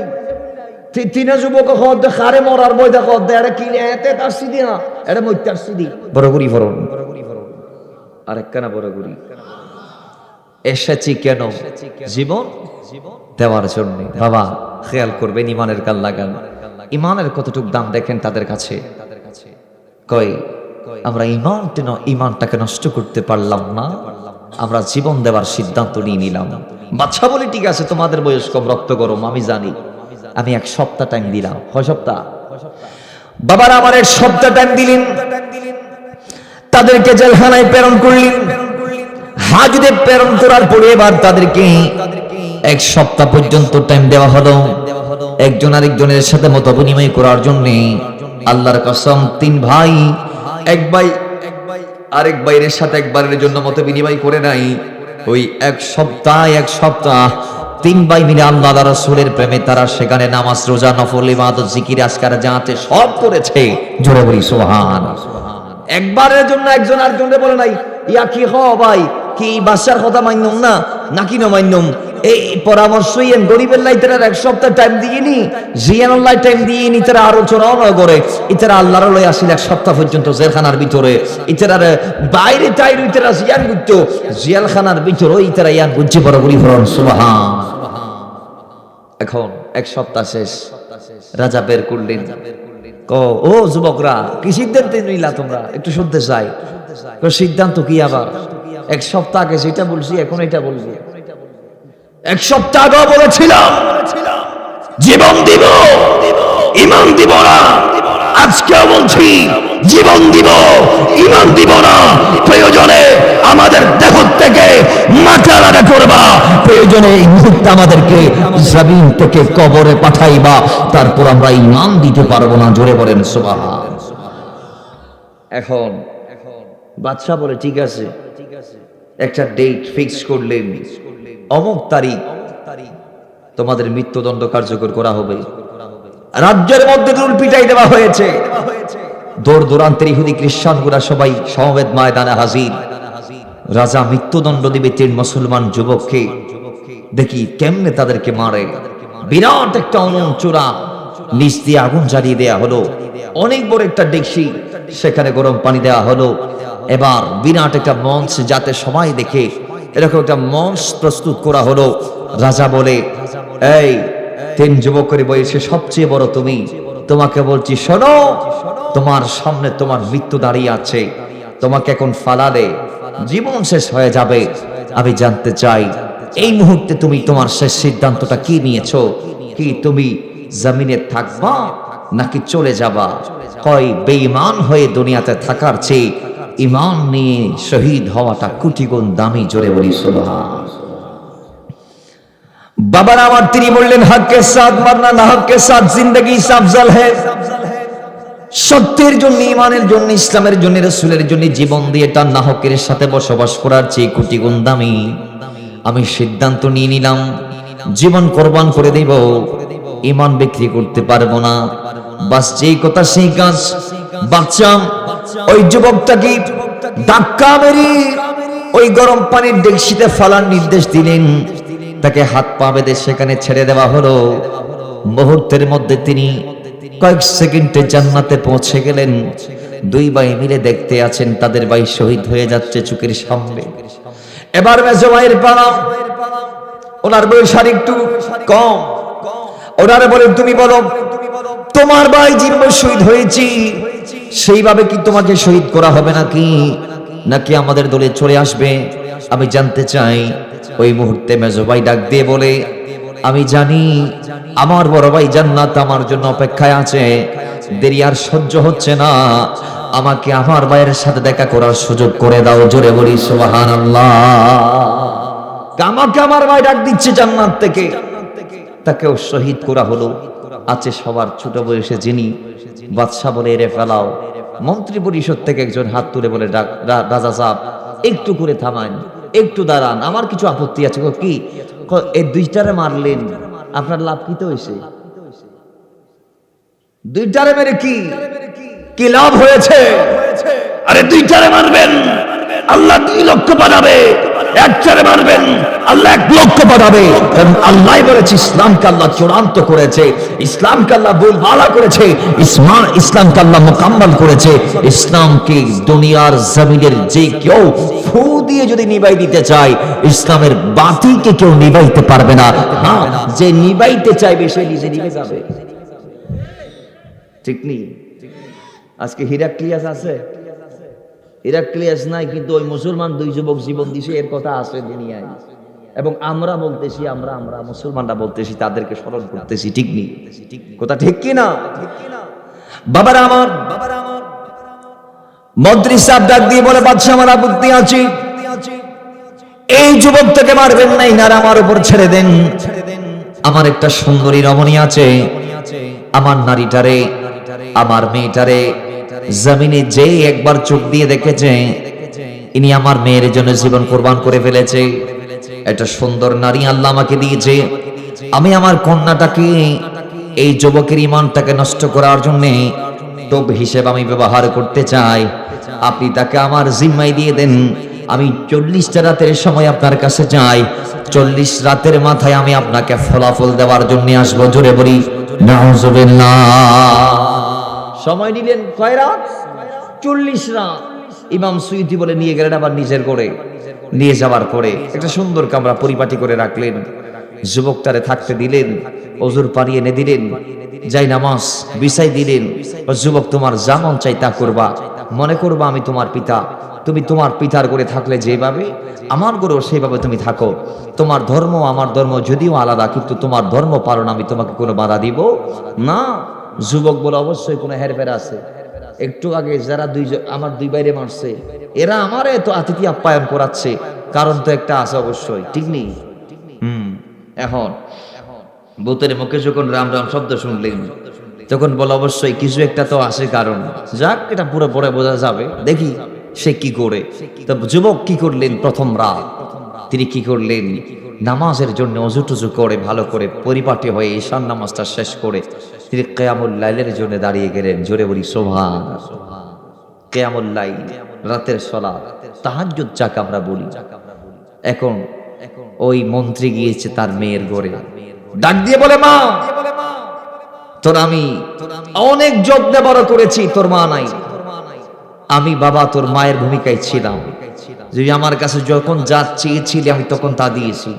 3 যুবক হদ খারে মরার বই দেখো, এটা কি এতে আসছি দি না, এটা মইতে আসছি দি বড় করি ফরন, আর একখানা বড় করি এসেছি কেন? জীবন দেওয়ার জন্য। বাবা খেয়াল করবেন, ইমানের কাল লাগান, ইমানের কতটুকু দাম দেখেন তাদের কাছে। কই আমরা ইমানটাকে নষ্ট করতে পারলাম না, আমরা জীবন দেওয়ার সিদ্ধান্ত নিয়ে নিলাম। বাদশা বলে ঠিক আছে, তোমাদের বয়স কম, রক্ত গরম, আমি জানি, আমি 1 সপ্তাহ টাইম দিলাম। 6 সপ্তাহ? বাবার আমার 1 সপ্তাহ টাইম দিলেন, তাদেরকে জেলখানায় প্রেরণ করলেন। হাজতে প্রেরণ করার পরে এবার তাদেরকে 1 সপ্তাহ পর্যন্ত টাইম দেওয়া হলো একজন আরেকজনের সাথে মত বিনিময় করার জন্য। আল্লাহর কসম, 3 ভাই, এক ভাই আরেক ভাইয়ের সাথে একবারের জন্য মত বিনিময় করে নাই। ওই 1 সপ্তাহ 3 ভাই মিলে আল্লাহ রাসূলের প্রেমে তারা সেখানে নামাজ, রোজা, নফল ইবাদত, জিকির, আজকার যা আছে সব করেছে। জোরে বলি সুবহানাল্লাহ। একবারের জন্য একজন আরেকজনকে বলে নাই, ইয়া কি হ ভাই, কি বাদশার কথা মান্যম না নাকি না মান্যম, এই পরামর্শই গরিবের লাই তারা 1 সপ্তাহ টাইম দিয়ে নি, জিয়ানুল্লাহ টাইম দিয়ে নি, তারা আলোচনাও না করে ইতারা আল্লাহর লয় আসিল 1 সপ্তাহ পর্যন্ত জেলখানার ভিতরে। ইতারা বাইরে তাইর ইতারা জিয়ান গুজতো, জেলখানার ভিতরে ইতারা ইয়ান গুজছে বড় বলি ফরন সুবহান। এখন 1 সপ্তাহ শেষ, রাজা বের করলেন। ও যুবকরা, কি সিদ্ধান্ত নিলা তোমরা? একটু শুনতে চাই। সিদ্ধান্ত কি আবার? 1 সপ্তাহ আগে যেটা বলছি এখন এটা বলবি। 1 সপ্তাহ আগে বলেছিলাম জীবন দিব, ঈমান দিব না। আজকেও বলছি জীবন দিব, ঈমান দিব না। প্রয়োজনে আমাদের দেহ থেকে মাথা আলাদা করবা, প্রয়োজনে এই মুহূর্তে আমাদেরকে জমিন থেকে কবরে পাঠাইবা, তারপর আমরা ঈমান দিতে পারবো না। জোরে বলেন সুবহান। এখন বাদশা বলে ঠিক আছে, একটা ডেট ফিক্স করলেন, অমুক তারিখ তোমাদের মৃত্যুদণ্ড কার্যকর করা হবে। রাজ্যের মধ্যে রুল পিটাই দেওয়া হয়েছে। দূর দূরান্তের ইহুদি খ্রিস্টান গুলা সবাই সমবেত ময়দানে হাজির। রাজা মৃত্যুদণ্ড দিবে 3 মুসলমান যুবককে। দেখি কেমনে তাদেরকে মারে। বিরাট একটা উনুন চূড়া, নিচ দিয়ে আগুন জ্বালিয়ে দেয়া হলো। অনেক বড় একটা ডেকসি, সেখানে গরম পানি দেওয়া হলো। এবার বিরাট একটা মঞ্চ, যাতে সবাই দেখে, এরকম একটা মঞ্চ প্রস্তুত করা হলো। রাজা বলে, এই 3 যুবকের বয়সে সবচেয়ে বড় তুমি, তোমাকে বলছি শোনো, তোমার সামনে তোমার মৃত্যু দাঁড়িয়ে আছে। তোমাকে এখন ফালালে জীবন শেষ হয়ে যাবে। আমি জানতে চাই এই মুহূর্তে তুমি তোমার শেষ সিদ্ধান্তটা কি নিয়েছো? কি তুমি জমিনে থাকবা নাকি চলে যাবা? কয় বেঈমান হয়ে দুনিয়াতে থাকার চেয়ে ঈমান নিয়ে শহীদ হওয়াটা কোটি গুণ দামি। জোরে বলি সুবহান। বাবার আমার তিনি বললেন, হক কে সাথ মরনা না হক কে সাথ জিন্দগি সে আফজল है। সত্যের জন্য, ঈমানের জন্য, ইসলামের জন্য, রাসূলের জন্য জীবন দিয়ে তার না হকের সাথে বসবাস করার চেয়ে কোটি গুণ দামি। আমি সিদ্ধান্ত নিয়ে নিলাম, জীবন কোরবান করে দেব, ঈমান বিক্রি করতে পারবো না। বাস যেই কথা সেই কাজ। বাচ্চা ওই যুবকটাকে ধাক্কা মেরে ওই গরম পানির ডেকসিতে ফেলার নির্দেশ দিলেন। তাকে হাত পা বেঁধে সেখানে ছেড়ে দেওয়া হলো। মুহূর্তের মধ্যে তিনি কয়েক সেকেন্ডে জান্নাতে পৌঁছে গেলেন। 2 ভাই মিলে দেখতে আছেন তাদের ভাই শহীদ হয়ে যাচ্ছে চোখের সামনে। এবার মেজো ভাইয়ের পালা, ওনার বয়স আর একটু কম। ওনারে বলেন, তুমি বলো তোমার ভাই যেভাবে শহীদ হয়েছি সেইভাবে কি তোমাকে শহীদ করা হবে নাকি, নাকি আমাদের দলে চলে আসবে? আমি জানতে চাই। ওই মুহূর্তে মেজো ভাই ডাক দিয়ে বলে, আমি জানি আমার বড় ভাই জান্নাত আমার জন্য অপেক্ষায় আছে, দেরি আর সহ্য হচ্ছে না, আমাকে আমার ভাইয়ের সাথে দেখা করার সুযোগ করে দাও। জোরে বলি সুবহানাল্লাহ। আমাকে আমার ভাই ডাক দিচ্ছে জান্নাত থেকে। তাকেও শহীদ করা হলো। আছে সবার ছোট বয়সে যিনি। বাদশা বলে, এরে ফেলাও। মন্ত্রী পরিষদ থেকে একজন হাত তুলে বলে, রাজা সাহেব একটু করে থামান, একটু দাঁড়ান, আমার কিছু আপত্তি আছে। কি? এই 2টারে মারলেন, আপনার লাভ কি তো হয়েছে? 2টারে মেরে কি লাভ হয়েছে? আরে 2টারে মারবেন, আল্লাহ 2 লক্ষ পাঠাবে। 1টারে মারবেন, আল্লাহ 1 লক্ষ পাঠাবে। কারণ আল্লাহ বলেছে ইসলামকে আল্লাহ চূড়ান্ত করেছে, ইসলামকে আল্লাহ বুলবালা করেছে, ইসলামকে আল্লাহ মুকাম্মাল করেছে। ইসলামকে দুনিয়ার জমিনের যে কেউ ফু দিয়ে যদি নিভাই দিতে চায়, ইসলামের বাতিকে কেউ নিভাইতে পারবে না। হ্যাঁ, যে নিভাইতে চাইবে সে নিজে নিভে যাবে। ঠিক নেই? আজকে হিরাক্লিয়াস আছে, হেরাক্লিয়াস নাই, কিন্তু ওই মুসলমান 2 যুবক জীবন দিছে, এর কথা আছে দুনিয়ায়। এবং আমরা বলতেছি, আমরা মুসলমানরা বলতেছি, তাদেরকে স্মরণ করতেছি, ঠিক নেই? কথা ঠিক কি না? বাবারা আমার, মন্ত্রী সাহেব ডাক দিয়ে বলে, বাদশা আমার আপত্তি আছে, এই যুবকটাকে মারবেন না, ইনার আমার উপর ছেড়ে দেন। আমার একটা সুন্দরী রমণী আছে, আমার নারীটারে, আমার মেয়েটারে জমিনে যে একবার চোখ দিয়ে দেখেছে, ইনি আমার মেয়ের জন্য জীবন কোরবান করে ফেলেছে। একটা সুন্দর নারী আল্লাহ আমাকে দিয়েছে, আমি আমার কন্যাটাকে, এই যুবকের ইমানটাকে নষ্ট করার জন্য টোপ হিসেবে আমি ব্যবহার করতে চাই। আপনি তাকে আমার জিম্মায় দিয়ে দেন। আমি 40টা রাতের সময় আপনার কাছে যাই, 40 রাতের মাথায় আমি আপনাকে ফলাফল দেওয়ার জন্য আসবো। জোরে বলি নাউজুবিল্লাহ। সময় নিলেন কয় রাত? 40 রাত। ইমাম সুয়ুতি বলে নিয়ে গেলেন আবার নিজের করে। নিয়ে যাওয়ার পরে একটা সুন্দর কামরা পরিপাটি করে রাখলেন, যুবকটারে থাকতে দিলেন, ওজুর পানি এনে দিলেন, যাই নামাজ বিছাই দিলেন। ও যুবক, তোমার যা মন চাই তা করবা, মনে করবা আমি তোমার পিতা, তুমি তোমার পিতার করে থাকলে যেভাবে, আমার করেও সেইভাবে তুমি থাকো। তোমার ধর্ম আমার ধর্ম যদিও আলাদা, কিন্তু তোমার ধর্ম পালন আমি তোমাকে কোনো বাধা দিব না। যুবক বলে, অবশ্যই কোনো হেরফের আছে। একটু আগে যারা আমার 2 বাইরে মারছে, এরা আমারে তো আতিথি আপ্যায়ন করাচ্ছে, কারণ তো একটা আছে অবশ্যই, ঠিক নেই? এখন ভূতের মুখে যখন রাম রাম শব্দ শুনলেন, তখন বলে অবশ্যই কিছু একটা তো আছে কারণ। যাক, এটা পুরো পরে বোঝা যাবে, দেখি সে কি করে। তো যুবক কি করলেন? প্রথম রাত তিনি কি করলেন? নামাজের জন্য অজু টুজু করে ভালো করে পরিপাটি হয়ে ঈশান নামাজটা শেষ করে তিনি কিয়ামুল লাইলের জন্য দাঁড়িয়ে গেলেন। জোরে বলি সুবহানাল্লাহ। কিয়ামুল লাইল, রাতের সালাত, তাহাজ্জুদ যাকে আমরা বলি। এখন ওই মন্ত্রী গিয়েছে তার মেয়ের ঘরে, ডাক দিয়ে বলে, মা, তোর আমি অনেক যত্নে বড় করেছি, তোর মা নাই, আমি বাবা তোর মায়ের ভূমিকায় ছিলাম। যে আমার কাছে যখন যা চেয়েছিলি আমি তখন তা দিয়েছি,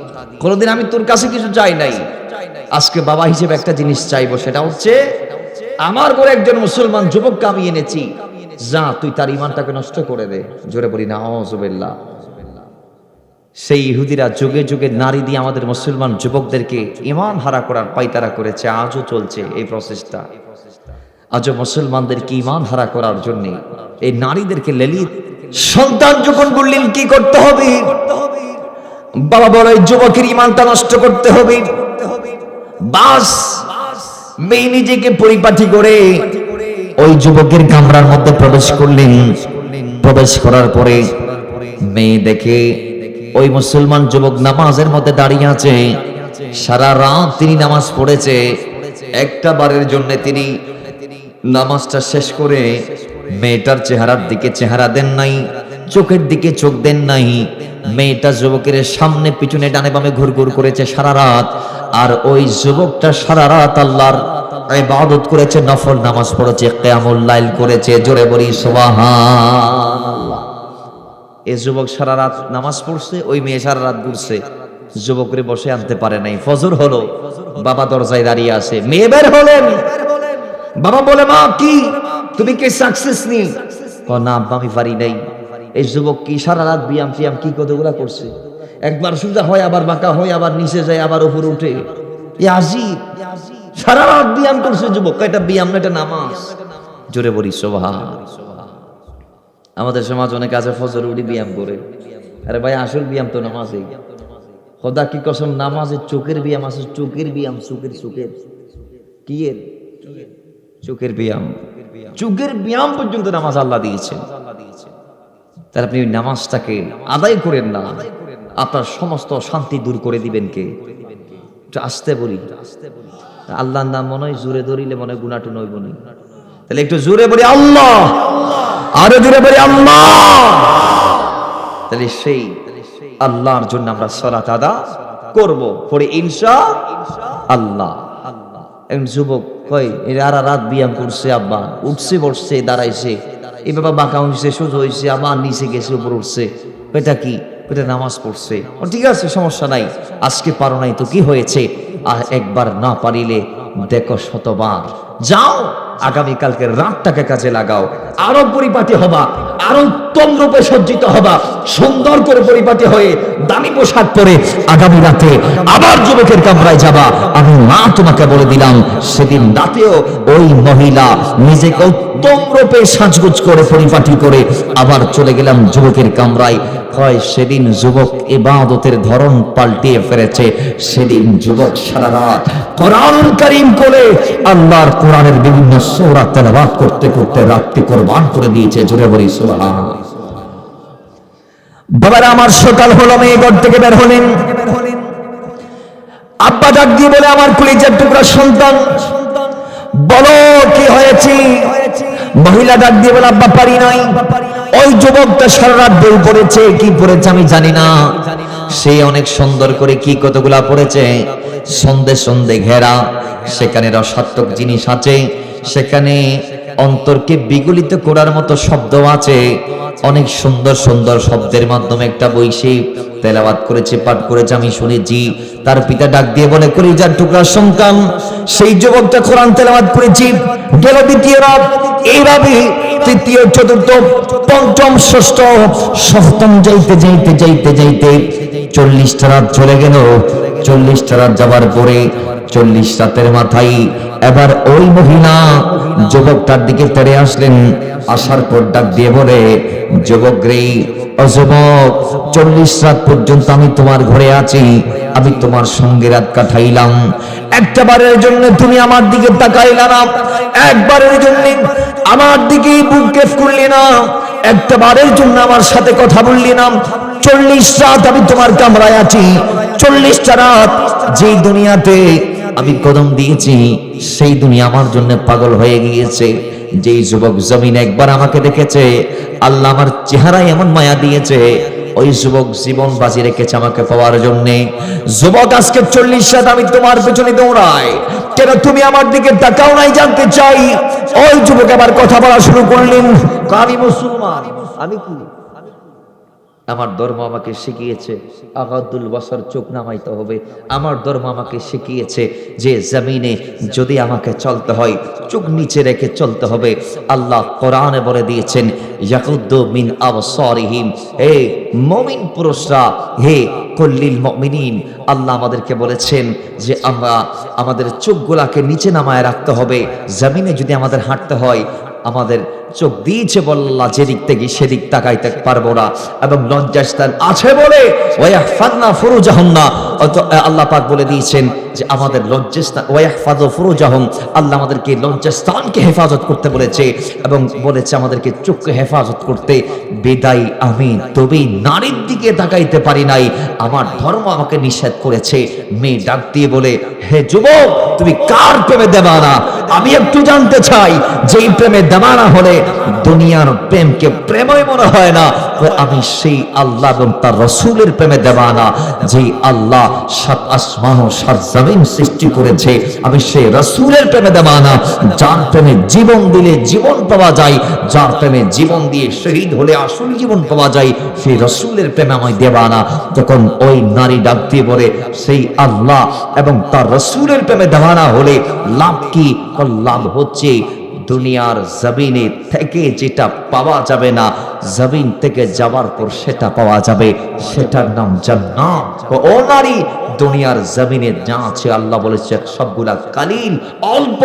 কোনোদিন আমি তোর কাছে কিছু চাই নাই। আজকে বাবা হিসেবে একটা জিনিস চাইবো, সেটা হচ্ছে আমার ঘরে একজন মুসলমান যুবককে আমি এনেছি, যা তুই তার ইমানটাকে নষ্ট করে দে। জোরে বলি নাউজুবিল্লাহ। সেই ইহুদিরা যুগে যুগে নারী দিয়ে আমাদের মুসলমান যুবকদেরকে ইমান হারা করার পায়তারা করেছে, আজও চলছে এই প্রসেসটা। আজও মুসলমানদেরকে ইমান হারা করার জন্য এই নারীদেরকে লেলিয়ে, সন্তান যখন বললেন কি করতে হবে, বাবা বলে যুবকের ইমানটা নষ্ট করতে হবে। বাস মেয়ে নিজেকে পরিপাটি করে ওই যুবকের কামরার মধ্যে প্রবেশ করলেন। প্রবেশ করার পরে মেয়ে দেখে ওই মুসলমান যুবক নামাজের মধ্যে দাঁড়িয়ে আছে। সারা রাত তিনি নামাজ পড়েছে, একটা বারের জন্য তিনি নামাজটা শেষ করে মেয়েটার চেহারার দিকে চেহারা দেন নাই, চোখের দিকে চোখ দেন নাই। মেয়েটা যুবকের সামনে পিছনে ডানে বামে ঘুরঘুর করেছে সারা রাত। আর ওই যুবকটা সারা রাত আল্লাহর ইবাদত করেছে, নফল নামাজ পড়েছে, কিয়ামুল লাইল করেছে। জোরে বলি সুবহানাল্লাহ। এই যুবক সারা রাত নামাজ পড়ছে, ওই মেয়ে সারা রাত ঘুরছে, যুবকরে বসে আনতে পারে নাই। ফজর হলো, বাবা দরজায় দাঁড়িয়ে আছে, মেয়ে বের হলেন। বাবা বলে, মা কি তুমি কি সাকসেস নি? না আব্বা, আমি পারি নাই। এই যুবক কি সারা রাত ব্যায়াম ফিয়াম কি কতগুলা করছে, একবার সোজা হয়, আবার বাঁকা হয়, আবার নিচে যায়, আবার উপরে উঠে। এ আজিব, সারা রাত ব্যায়াম করছে যুবক। এটা ব্যায়াম না, এটা নামাজ। জোরে বলি সুবহানাল্লাহ। আমাদের সমাজ অনেক আছে ফজর উঠি ব্যায়াম করে। আরে ভাই, আসল ব্যায়াম তো নামাজে। খোদা কি কসম, নামাজে চোখের ব্যায়াম আছে, চোখের ব্যায়াম, চোখের কি এর চোখের ব্যায়াম, চোখের ব্যায়াম পর্যন্ত নামাজ আল্লাহ দিয়েছেন। তার আপনি ওই নামাজটাকে আদায় করেন না, আপনার সমস্ত শান্তি দূর করে দিবেন কে? একটু আস্তে বলি, আল্লাহর নাম মনে হয় জোরে ধরিলে মনে হয় গুনাটু নইব নি। তাহলে একটু জোরে বলি আল্লাহ, আরো জোরে বলি আল্লাহ। তাহলে সেই আল্লাহর জন্য আমরা সালাত আদায় করব, পরে ইনশাআল্লাহ। একজন যুবক কয়, এরা রাত ব্যায়াম করছে আব্বা, উঠছে বসছে দাঁড়াইছে, এই বাবা বাঁকা হয়েছে সোজা হয়েছে, আবার নিচে গেছে উপর উঠছে, এটা কি? এটা নামাজ পড়ছে। ঠিক আছে, সমস্যা নাই, আজকে পারো নাই তো কি হয়েছে, আর একবার না পারিলে দেখো শতবার। যাও আগামীকালকে রাতটাকে কাজে লাগাও, আরো পরিপাটি হবা, আরো উত্তম রূপে সজ্জিত হবা, সুন্দর করে পরিপাটি হয়ে দামি পোশাক পরে আগামী রাতে আবার যুবকের কামরায় যাবা। আমি মা তোমাকে বলে দিলাম, সেদিন রাতেও ওই মহিলা নিজেকে উত্তম রূপে সাজগোজ করে পরিপাটি করে আবার চলে গেলাম যুবকের কামরায়। হয় সেদিন যুবক ইবাদতের ধরন পাল্টিয়ে ফেলেছে। সেদিন যুবক সারা রাত কোরআনুল কারীম করে আল্লাহর কোরআনের বিভিন্ন সূরা তেলাওয়াত করতে করতে রাতটি কোরবান করে দিয়েছে। জোরে বলি সুবহানাল্লাহ। বাবারা আমার সকাল হলো, মেয়ে ঘর থেকে বের হলেন। আব্বা ডাক দিয়ে বলে, আমার কলিজার টুকরা সন্তান, বলো কি হয়েছে? মহিলা ডাক দিয়ে বলে, আব্বা পারি নাই। ওই যুবকটা সারা রাত বই পড়েছে, কি পড়েছে আমি জানি না। সে অনেক সুন্দর করে কি কতগুলা পড়েছে, সন্ধে সন্ধে ঘেরা, সেখানে রসাত্মক জিনিস আছে, সেখানে অন্তরকে বিগলিত করার মতো শব্দ আছে। অনেক সুন্দর সুন্দর শব্দের মাধ্যমে একটা বই সে তেলাওয়াত করেছে, পাঠ করেছে, আমি শুনেছি। তার পিতা ডাক দিয়ে বলে, কলিজার টুকরা সন্তান, সেই যুবকটা কোরআন তেলাওয়াত করেছি, গেল দ্বিতীয় রাত, এইভাবে তৃতীয়, চতুর্থ, পঞ্চম, ষষ্ঠ, সপ্তম যাইতে যাইতে যাইতে যাইতে 40টা রাত চলে গেল। 40টা রাত যাবার পরে 40 রাতের মাথায় এবার ওই মহিলা যুবকটার দিকে তেড়ে আসলেন। আসার পর ডাক দিয়ে বলে, যুবক রে, ও যুবক, 40 রাত পর্যন্ত আমি তোমার ঘরে আছি, আমি তোমার সঙ্গে রাত কাটাইলাম, একটা বারের জন্য তুমি আমার দিকে তাকাইলা না, একবারের জন্য আমার দিকে বুক কেফ করলি না, একটা বারের জন্য আমার সাথে কথা বললি না। 40 রাত আমি তোমার কামরায় আছি। 40টা রাত যেই দুনিয়াতে আমি কদম দিয়েছি, সেই দুনিয়া আমার জন্য পাগল হয়ে গিয়েছে। যেই যুবক জমিনে একবার আমাকে দেখেছে, আল্লাহ আমার চেহারায় এমন মায়া দিয়েছে, ওই যুবক জীবন বাজি রেখেছে আমাকে পাওয়ার জন্য। যুবক, আজকে 40 রাত আমি তোমার পেছনে দৌড়াই, কেন তুমি আমার দিকে তাকাও নাই জানতে চাই। ওই যুবক আবার কথা বলা শুরু করলেন, আমি মুসলমান, আমি কি, আমার ধর্ম আমাকে শিখিয়েছে আগাদুল বসর, চোখ নামাইতে হবে। আমার ধর্ম আমাকে শিখিয়েছে যে জমিনে যদি আমাকে চলতে হয় চোখ নিচে রেখে চলতে হবে। আল্লাহ কোরআনে বলে দিয়েছেন, ইয়াকুদ্দু মিন আবসারিহিম, হে মুমিন পুরুষরা, হে কুল্লিল মুমিনিন, আল্লাহ আমাদেরকে বলেছেন যে আমরা আমাদের চোখগুলাকে নিচে নামায় রাখতে হবে। জমিনে যদি আমাদের হাঁটতে হয়, আমাদের চোখ দিয়েছে বল্লা যেদিক থেকে সেদিক তাকাইতে পারবো না, এবং লজ্জাস্থান আছে বলে ওয়াহফাযনা ফুরুজাহুন্না, আল্লাহ পাক বলে দিয়েছেন যে আমাদের লজ্জাস্থান, ওয়াহফাযু ফুরুজাহুম, আল্লাহ আমাদেরকে লজ্জাস্থানকে হেফাজত করতে বলেছে এবং বলেছে আমাদেরকে চোখকে হেফাজত করতে। বিদায় আমি তবে নারীর দিকে তাকাইতে পারি নাই, আমার ধর্ম আমাকে নিষেধ করেছে। মেয়ে ডাক দিয়ে বলে, হে যুবক, তুমি কার প্রেমে দেওয়ানা? আমি একটু জানতে চাই। যেই প্রেমে দেওয়ানা হলে দুনিয়ার প্রেমকে প্রেমই মনে হয় না, আমি সেই আল্লাহ এবং তার রসুলের প্রেমে দেওয়ানা। যেই আল্লাহ 7 আসমান ও 7 জমিন সৃষ্টি করেছে, আমি সেই রসুলের প্রেমে দেওয়ানা। যার প্রেমে জীবন দিলে জীবন পাওয়া যায়, যার প্রেমে জীবন দিয়ে শহীদ হলে আসল জীবন পাওয়া যায়, সেই রসুলের প্রেমে আমি দেওয়ানা। তখন ওই নারী ডাক দিয়ে বলে, সেই আল্লাহ এবং তার রসুলের প্রেমে দেওয়ানা হলে লাভ কি? লাভ হচ্ছে দুনিয়ার জমিনে থেকে যেটা পাওয়া যাবে না, জমিন থেকে যাওয়ার পর সেটা পাওয়া যাবে, সেটার নাম জান্নাত। ও নারী, দুনিয়ার জমিনে যা আছে আল্লাহ বলেছে সবগুলা কালিল, অল্প।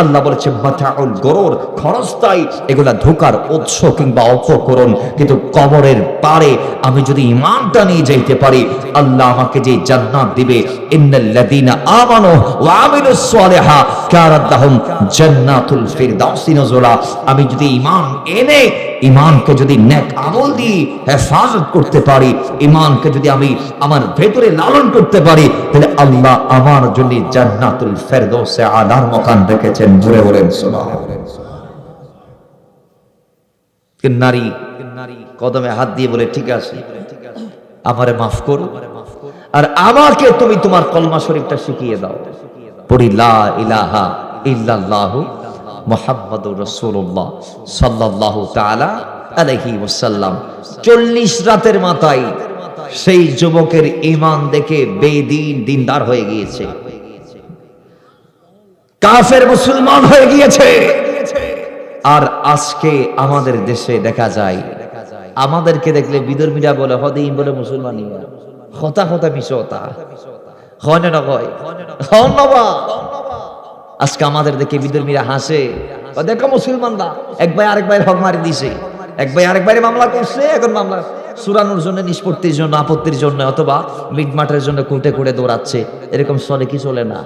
আল্লাহ বলেছে মাতাউল গরুর, ক্ষণস্থায়ী, এগুলা ধোঁকার উৎস কিংবা অপকরণ। কিন্তু কবরের পারে আমি যদি ঈমানটা নিয়ে যাইতে পারি, আল্লাহ আমাকে যে জান্নাত দিবে, ইন্নাল্লাযীনা আমানু ওয়া আমিলুস সালিহা কানাত লাহুম জান্নাতুল ফিরদাউসি নুজুলা। আমি যদি ঈমান এনে, ঈমানকে যদি নেক আমল দিয়ে হেফাজত করতে পারি, ঈমানকে যদি আমি আমার ভেতরে লালন করতে পারি, তাহলে আল্লাহ আমার জন্য জান্নাতুল ফিরদাউসে আলার মাকান রেখেছেন। জোরে বলেন সুবহানাল্লাহ। নারী কদমে হাত দিয়ে বলে, ঠিক আছে, আমারে মাফ করো, আর আমাকে তুমি তোমার কলমা শরীফটা শিখিয়ে দাও। পড়ি লা ইলাহা ইল্লাল্লাহু মুহাম্মাদুর রাসূলুল্লাহ সাল্লাল্লাহু তাআলা আলাইহি ওয়াসাল্লাম। 40 রাতের মাথায় সেই যুবকের ঈমান দেখে বেদিন দিনদার হয়ে গিয়েছে, কাফের মুসলমান হয়ে গিয়েছে। আর আজকে আমাদের দেশে দেখা যায়, আমাদেরকে দেখলে বিধর্মীরা বলে হদিন বলে মুসলমানিয়া, হতা হতা মিশতা হয় না কয় হন না বা। আজকে আমাদের দেখে বিধর্মীরা হাসে, দেখো মুসলমানরা এক ভাই আরেক ভাইয়ের হক মারি দিছে, এক ভাই আরেক ভাইয়ের মামলা করছে, এখন মামলা সুরানোর জন্য, নিষ্পত্তির জন্য, আপত্তির জন্য, অথবা মিটমাটের জন্য কুটে কুটে দৌড়াচ্ছে। এরকম চলে কি? চলে না।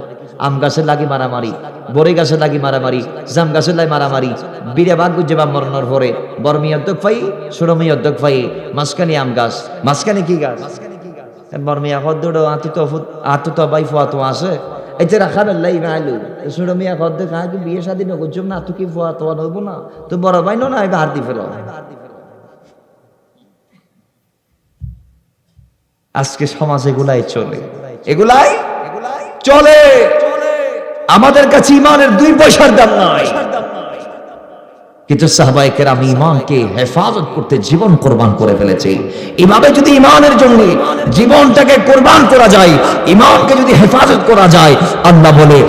আম গাছের লাগি মারামারি, বড়ি গাছের লাগি মারামারি, জাম গাছের লাগি মারামারি, বিড়ে বাঘ গুজে বা মরণর পরে বড় মেয়ে অধ্যক্ষ পাই, ছোট মেয়ে অধ্যক্ষ পাই, মাঝখানে আম গাছ, মাঝখানে কি গাছ? বড় মেয়ে হদ্দুড় আতু তো বাই ফুয়া তো আসে এতে রাখা বেল্লাই আইলু ছোট মেয়ে হদ্দ কাকে বিয়ে শাদী নগর না, তুই কি ফুয়া তোয়া নইব না, তুই বড় ভাই না এবার হার দি ফেল। আজকে সমাজ এগুলাই চলে, এগুলাই চলে। আমাদের কাছে ইমানের 2 পয়সার দাম নাই, কিন্তু সাহাবায়ে কেরাম ইমানকে হেফাজত করতে জীবন কোরবান করে ফেলেছে। এভাবে যদি ইমানের জন্য জীবনটাকে কোরবান করা যায়, ইমানকে যদি হেফাজত করা যায়, আল্লাহ বলে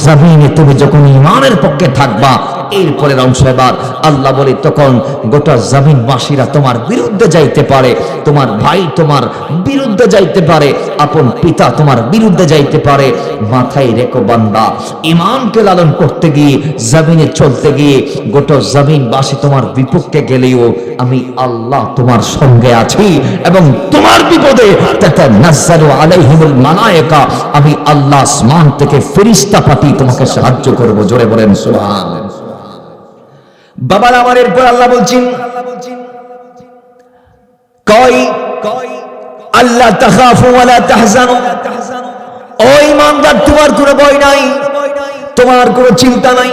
জমিনে তুমি যখন ইমানের পক্ষে থাকবা, এরপরের অংশ এবার আল্লাহ বলে তখন গোটা জমিনবাসীরা তোমার বিরুদ্ধে যাইতে পারে, তোমার ভাই তোমার বিরুদ্ধে যাইতে পারে, আপন পিতা তোমার বিরুদ্ধে যাইতে পারে। মাথায় রেখো বান্দা, ইমানকে লালন করতে গিয়ে, জমিনে চলতে গিয়ে গোটা জমিনবাসী তোমার বিপক্ষে গেলেও আমি আল্লাহ তোমার সঙ্গে আছি, এবং তোমার বিপদে তাতানাজ্জালু আলাইহিমুল মালায়েকা, আমি আল্লাহ আসমান থেকে ফেরেশতা পাঠিয়ে তোমাকে সাহায্য করব। জোরে বলেন সুবহানাল্লাহ। বাবার আমার এরপর আল্লাহ বলছেন কই আল্লাহ তাখাফু ওয়ালা তাহজানু, ও ঈমানদার তোমার কোনো ভয় নাই, তোমার কোনো চিন্তা নাই।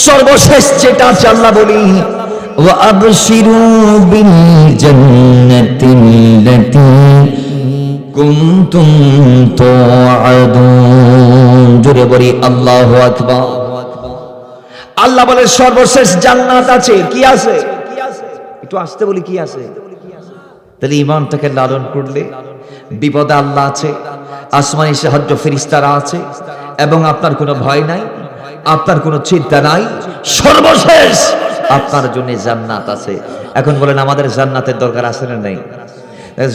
সর্বশেষ যেটা আছে আল্লাহ বলি ওয়া আবশিরু বিল জান্নাতিল্লাতী কুনতুম তুআদুন। জোরে বলি আল্লাহু আকবার। আল্লাহ বলে সর্বশেষ জান্নাত আছে। কি আছে? একটু আসতে বলি কি আছে। তাহলে ইমানটাকে লালন করলে বিপদে আল্লাহ আছে, আসমানি সাহায্য ফেরেশতারা আছে, এবং আপনার কোনো ভয় নাই, আপনার কোনো চিন্তা নাই। সর্বশেষ আপনার জন্য জান্নাত আছে। এখন বলেন আমাদের জান্নাতের দরকার আছে না নাই?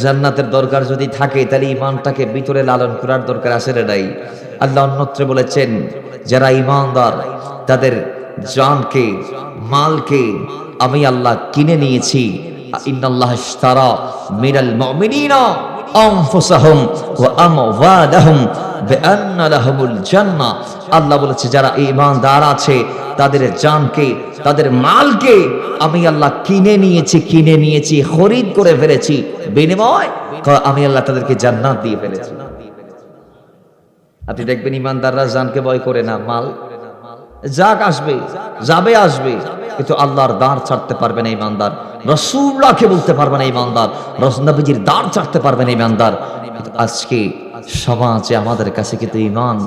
জান্নাতের দরকার যদি থাকে তাহলে ইমানটাকে ভিতরে লালন করার দরকার আছে না নাই? আল্লাহ অন্যত্র বলেছেন যারা ইমানদার তাদের জানকে, মালকে আমি আল্লাহ কিনে নিয়েছি। ইন্নাল্লাহ ইশতারা মিনাল মুমিনিনা আনফুসাহুম ওয়া আমওয়ালাহুম বিআন্না লাহুমুল জান্নাহ। আল্লাহ বলেছে যারা ঈমানদার আছে তাদের জানকে, তাদের মালকে আমি আল্লাহ কিনে নিয়েছি, খরিদ করে ফেলেছি, বিনিময় আমি আল্লাহ তাদেরকে জান্নাত দিয়ে ফেলেছি। আপনি দেখবেন ঈমানদাররা জানকে ভয় করে না, মাল যাক আসবে, যাবে আসবে, কিন্তু আল্লাহর দাঁড় ছাড়তে পারবে না ঈমানদার। রাসূলুল্লাহকে বলতে পারবে না ঈমানদার, রাসূল নবীজির দাঁড় ছাড়তে পারবে না ঈমানদার। কিন্তু আজকে সমাজে আমাদের কাছে কিন্তু ঈমান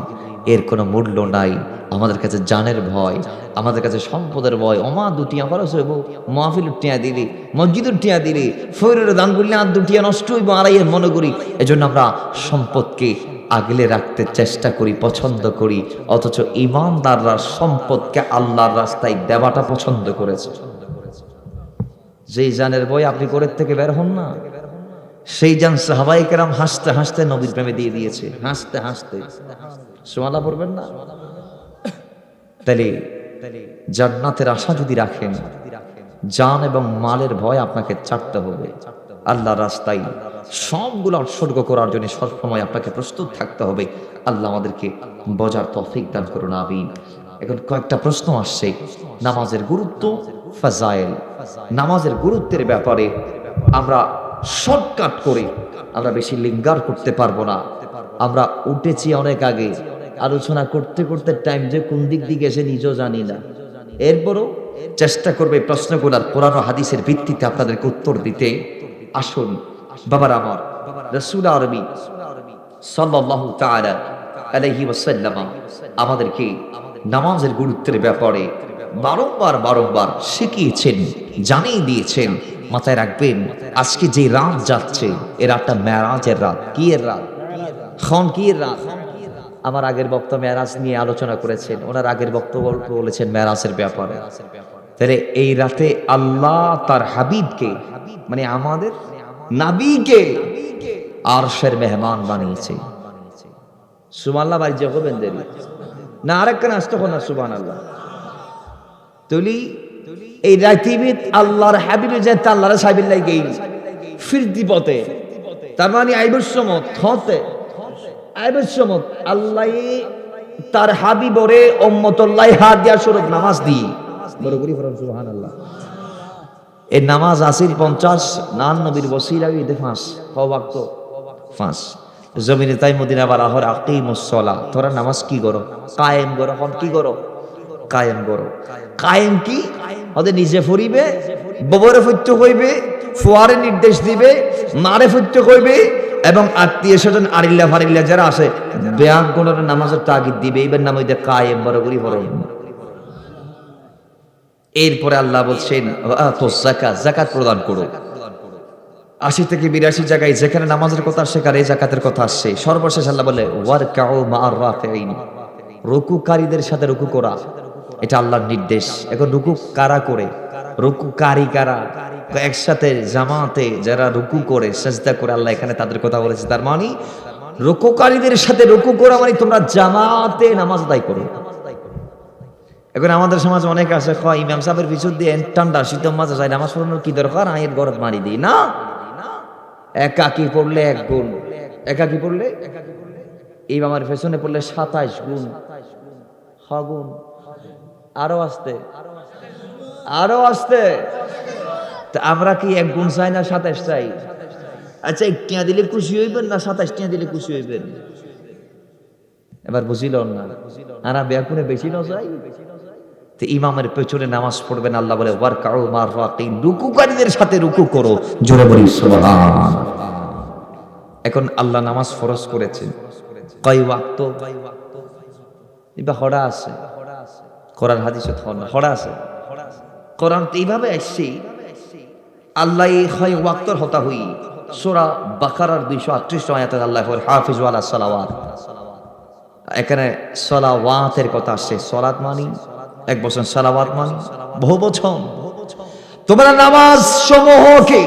এর কোনো মূল্য নাই। আমাদের কাছে জানের ভয়, আমাদের কাছে সম্পদের ভয়। ওমা দুটিয়া খরচ হইব, মাহফিল টিয়া দিলি, মসজিদ টিয়া দিলি, ফৈরের দান করলে আর দুটিয়া নষ্ট হইব আড়াইয়ের মনে করি। এজন্য আমরা সম্পদকে আগলে রাখতে চেষ্টা করি, পছন্দ করি, অথচ ঈমানদাররা সম্পদকে আল্লাহর রাস্তায় দেওয়াটা পছন্দ করেছে। যেই জানের ভয় আপনি কোরের থেকে বের হন না, সেই জান সাহাবায়ে কেরাম হাসতে হাসতে নবীর প্রেমে দিয়ে দিয়েছে, হাসতে হাসতে। সুবহানাল্লাহ পড়বেন না? তাহলে জান্নাতের আশা যদি রাখেন, জান এবং মালের ভয় আপনাকে ছাড়তে হবে। আল্লাহর রাস্তায় সবগুলো উৎসর্গ করার জন্য সবসময় আপনাকে প্রস্তুত থাকতে হবে। আল্লাহ আমাদেরকে বোঝার তৌফিক দান করুন, আমিন। এখন কয়েকটা প্রশ্ন আসছে। নামাজের গুরুত্ব, ফাজাইল। নামাজের গুরুত্বের ব্যাপারে আমরা শর্টকাট করে, আমরা বেশি লিঙ্গার করতে পারবো না। আমরা উঠেছি অনেক আগে, আলোচনা করতে করতে টাইম যে কোন দিক দিকে এসে নিজেও জানি না। এরপরও চেষ্টা করবে প্রশ্নগুলার কোরআন ও হাদিসের ভিত্তিতে আপনাদেরকে উত্তর দিতে। আসুন বাবার আমার, রাসূল আরবি সাল্লাল্লাহু তাআলা আলাইহি ওয়াসাল্লাম আমাদেরকে নামাজের গুরুত্বের ব্যাপারে বারংবার শিখিয়েছেন, জানিয়ে দিয়েছেন। মাথায় রাখবেন আজকে যে রাত যাচ্ছে এ রাতটা মেরাজের রাত। কি এর রাত? কি এর রাত? আমার আগের বক্তা মেরাজ নিয়ে আলোচনা করেছেন, ওনার আগের বক্তব্য বলেছেন মেরাজের ব্যাপারে। তাহলে এই রাতে আল্লাহ তার হাবিবকে মানে আমাদের নাবিকে আরশের মেহমান বানিয়েছে। সুবহানাল্লাহ বাড়ি যাবেন দেরি না, আরেকখানে আসতে হবে না। সুবহানাল্লাহ তুলি এই রাতিবিদ আল্লাহর হাবিবে যে আল্লাহর সাবিল্লাই গেই ফিরতি পথে, তার মানে আইবুর সমত হতে আইবুর সমত আল্লাহ তার হাবিবরে উম্মতুল্লাহ হাদিয়া স্বরূপ নামাজ দি বড় করি ফরম। সুবহানাল্লাহ এই নামাজ আসিল 50 নান নবীর ওসিলা ঈদে 5 ওয়াক্ত 5 জমিনে তাই মদিনা বার আহর আকিমুস সালাহ, তোরা নামাজ কি করো? কায়েম করো। হন কি করো? কায়েম করো। কায়েম কি? ওদের নিজে ফরিবে, ববরে ফত্য হইবে, ফুয়ারে নির্দেশ দিবে, মারে ফত্য হইবে এবং আত্মীয় স্বজন আরিল্লা ফারিল্লা যারা আসে ব্যাগ গুণের নামাজের তাগিদ দিবে। এবার নাম হইতে কায়েম বড় করি ফরম। এরপরে আল্লাহ বলছেন তো যাকাত, যাকাত প্রদান করো। 80 থেকে 82 জায়গায় যেখানে নামাজের কথা সেখানে এই যাকাতের কথা আসছে। সর্বশেষ আল্লাহ বলে ওয়ারকাউ মা'আর রাকিঈন, রুকুকারীদের সাথে রুকু করা, এটা আল্লাহর নির্দেশ। এখন রুকু কারা করে? রুকুকারী কারা? একসাথে জামাতে যারা রুকু করে সাজদা করে আল্লাহ এখানে তাদের কথা বলেছে। তার মানে রুকুকারীদের সাথে রুকু করা মানে তোমরা জামাতে নামাজ আদায় করো। এখন আমাদের সমাজ অনেক আছে ইমাম সাহেবের পিছন দিয়ে ঠান্ডা শীতল মাঝে যায় নামাজ পড়ানোর কি দরকার, আয়ের গরত মারি দিই না। একাকি পড়লে 1 গুণ, একাকি পড়লে ইমামের পেছনে পড়লে 27 গুণ, গুণ আরো আসতে আরো আসতে। তা আমরা কি 1 গুণ চাই না 27 চাই? আচ্ছা 1 টিয়া দিলে খুশি হইবেন না 27 টিয়া দিলে খুশি হইবেন? এবার বুঝিল না আরা ব্যাকুনে বেশি না চাই। তো ইমামের পেছনে নামাজ পড়বেন, আল্লাহ বলে ওয়ারকাউ মা'আর রাকিঈন, রুকুকারীদের সাথে রুকু করো। জোরে বলি সুবহান। এখন আল্লাহ নামাজ ফরজ করেছেন কয় ওয়াক্ত? এটা হড়া আছে কোরআন হাদিসে হড়া আছে। কোরআন তো এইভাবে আসছে আল্লাহ এই হয় ওয়াক্তর হতা হই। সূরা বাকারার 238 আয়াতে আল্লাহ বলে হাফিজু আলা সালাওয়াত। এখানে সালাওয়াতের কথা আসছে। সালাত মানি 1 বছর, সালাওয়াত মানি বহু বছর। তোমরা নামাজ সমূহকে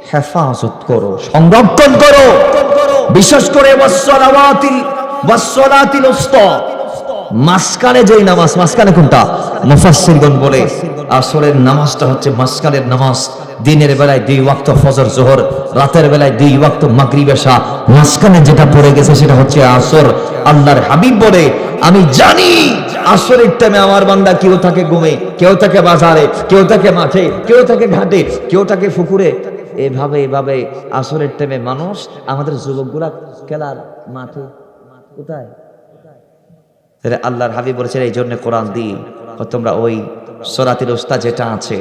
হেফাজত করো, সংরক্ষণ করো, বিশেষ করে ওয়াসসালাতিল উসতা, মাঝখানে যেই নামাজ। মাঝখানে কোনটা? মুফাসসিরগণ বলে আসরের নামাজটা হচ্ছে মাঝখানের নামাজ। দিনের বেলায় 2 ওয়াক্ত ফজর জোহর, রাতের বেলায় 2 ওয়াক্ত মাগরিব এশা, মাঝখানে যেটা পড়ে গেছে সেটা হচ্ছে আসর। আল্লাহর হাবিব বলে আমি জানি আসরের টাইমে আমার বান্দা কেউ থাকে ঘুমে, কেউ থাকে বাজারে, কেউ থাকে মাঠে, কেউ থাকে ঘাটে, কেউ থাকে পুকুরে। এভাবে আসরের টাইমে মানুষ, আমাদের যুবকগুলা খেলার মাঠে কোথায়? আল্লাহর হাবিব বলেছেন এই জন্য কোরআন দিয়ে তোমরা ওই সলাতুল উস্তা যেটা আছে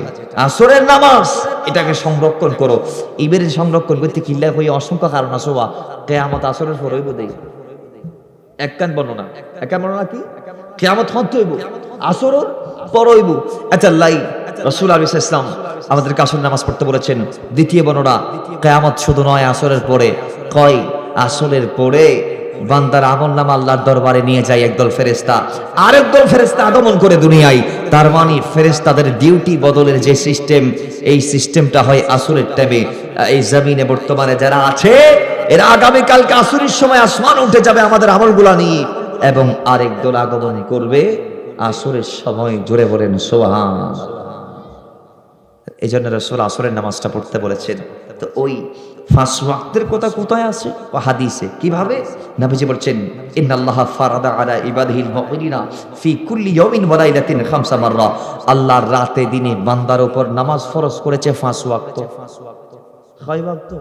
আসরের নামাজ এটাকে সংরক্ষণ করো। ইবের সংরক্ষণ করতে কিল্লা হই অসংখ্য কারণ আছে। কিয়ামত আসরের পর হইব দেই একখান বর্ণনা, একখান বর্ণনা কি কিয়ামত হতে হইব আসরের পর হইব। আচ্ছা লাই রাসূল আলাইহিস সালাম আমাদের আসর নামাজ পড়তে বলেছেন। দ্বিতীয় বর্ণনা কিয়ামত শুধু নয় আসরের পরে, কয় আসরের পরে বান্দার আমলনামা আল্লাহর দরবারে নিয়ে যায় একদল ফেরেশতা, আরেক দল ফেরেশতা আগমন করে দুনিয়ায়। তার মানে ফেরেশতাদের ডিউটি বদলের যে সিস্টেম, এই সিস্টেমটা হয় আসরের টাইমে। এই জমিনে বর্তমানে যারা আছে এরা আগামী কালকে আসরের সময় আসমান উঠে যাবে আমাদের আমলগুলা নিয়ে, এবং আরেক দল আগমন করবে আসরের সময়। জোরে বলেন সুবহান। এই জন্য রাসূল আসরের নামাজটা পড়তে বলেছেন। তো ওই 5 ওয়াক্তের কথা কোথায় আছে? হাদিসে। কিভাবে? নবীজি বলছেন ইন্নাল্লাহা ফারাদা আলা ইবাদিহিল মুমিনিনা ফি কুল্লি ইয়াউমিন ওয়া লাইলাতিন 5 মাররা। আল্লাহ রাতে দিনে বান্দার উপর নামাজ ফরজ করেছে 5 ওয়াক্ত। কয় ওয়াক্ত?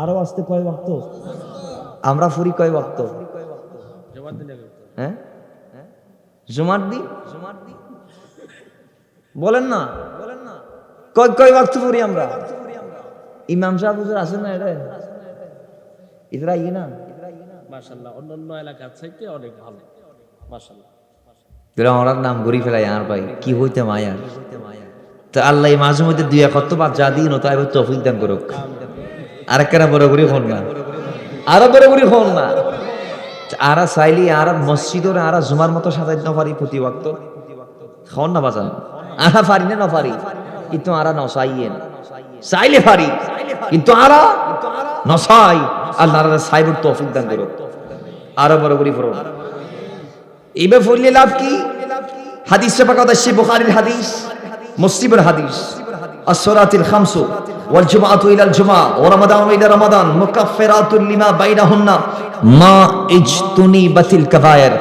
আরো আসতে কয় ওয়াক্ত? আমরা ফুরি কয় ওয়াক্ত? হ্যাঁ জুমার দিন বলেন না, কয় ওয়াক্ত ফুরি আমরা? ইমাম সাহেব হুজুর আছেন না এটা ইদরা না মাশাআল্লাহ, অন্যান্য এলাকার চাইতে অনেক ভালো মাশাআল্লাহ। ওনার নাম ঘুরি ফেলাই আর ভাই কি হইতে মায়ার। তো আল্লাহ মাঝে মধ্যে 2-1 বার যা দিন তাই তৌফিক দান করুক। আরেকটা বড় ঘুরি হন না, আরো বড় ঘুরি হন না। আরা চাইলি আর মসজিদের আর জুমার মতো সাজাইতে না পারি প্রতি ওয়াক্ত হন না বাজান। আহা পারি না পারি, কিন্তু আরা নসাইয়েন, চাইলে পারি কিন্তু আরা নসাই। আল্লাহ সাইবুর তৌফিক দান করো, আরো বড় করি ফরম। এইবার পড়লে লাভ কি? হাদিস পাক আছে, বুখারীর হাদিস, মুসলিমের হাদিস, as-salatil khamsu wal jumu'atu ila al-jumu'ah wa ramadanu ila ramadan mukaffiratun lima bainahunna ma ijtunibatil kabair।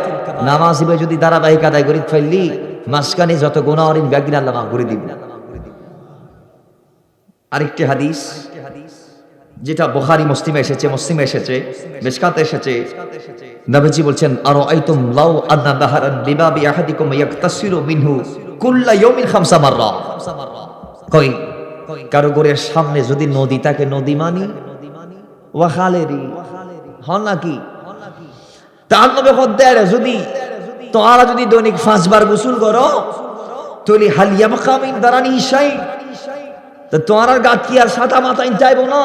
নামাজ ইবে যদি ধারাবাহিক আদায় করি ফেললি মাসখানে যত গুনাহ হরিন ব্যাগদিন আল্লাহ মাফ করে দিবেন। আরেকটি হাদিস যেটা বুখারী মুসলিমে এসেছে, মিশকাতে এসেছে, নবীজি বলছেন, আরাআইতুম লাউ আন্না নাহারান লিবাবি আহাদিকুম ইয়াকতাসিরু মিনহু কুল্লা ইয়াউমিন খামসা মাররা। কই কারো ঘরের সামনে যদি নদী থাকে, নদী মানি ওয়া খালেরি হন নাকি তার নবে হদ্দের, যদি তোমরা যদি দৈনিক 5 বার গোসল করো তাহলে হাল ইয়াবকা মিন দারানি শাই, তো তোমার গাত কি আর সাদা মাথায় যাইবো না?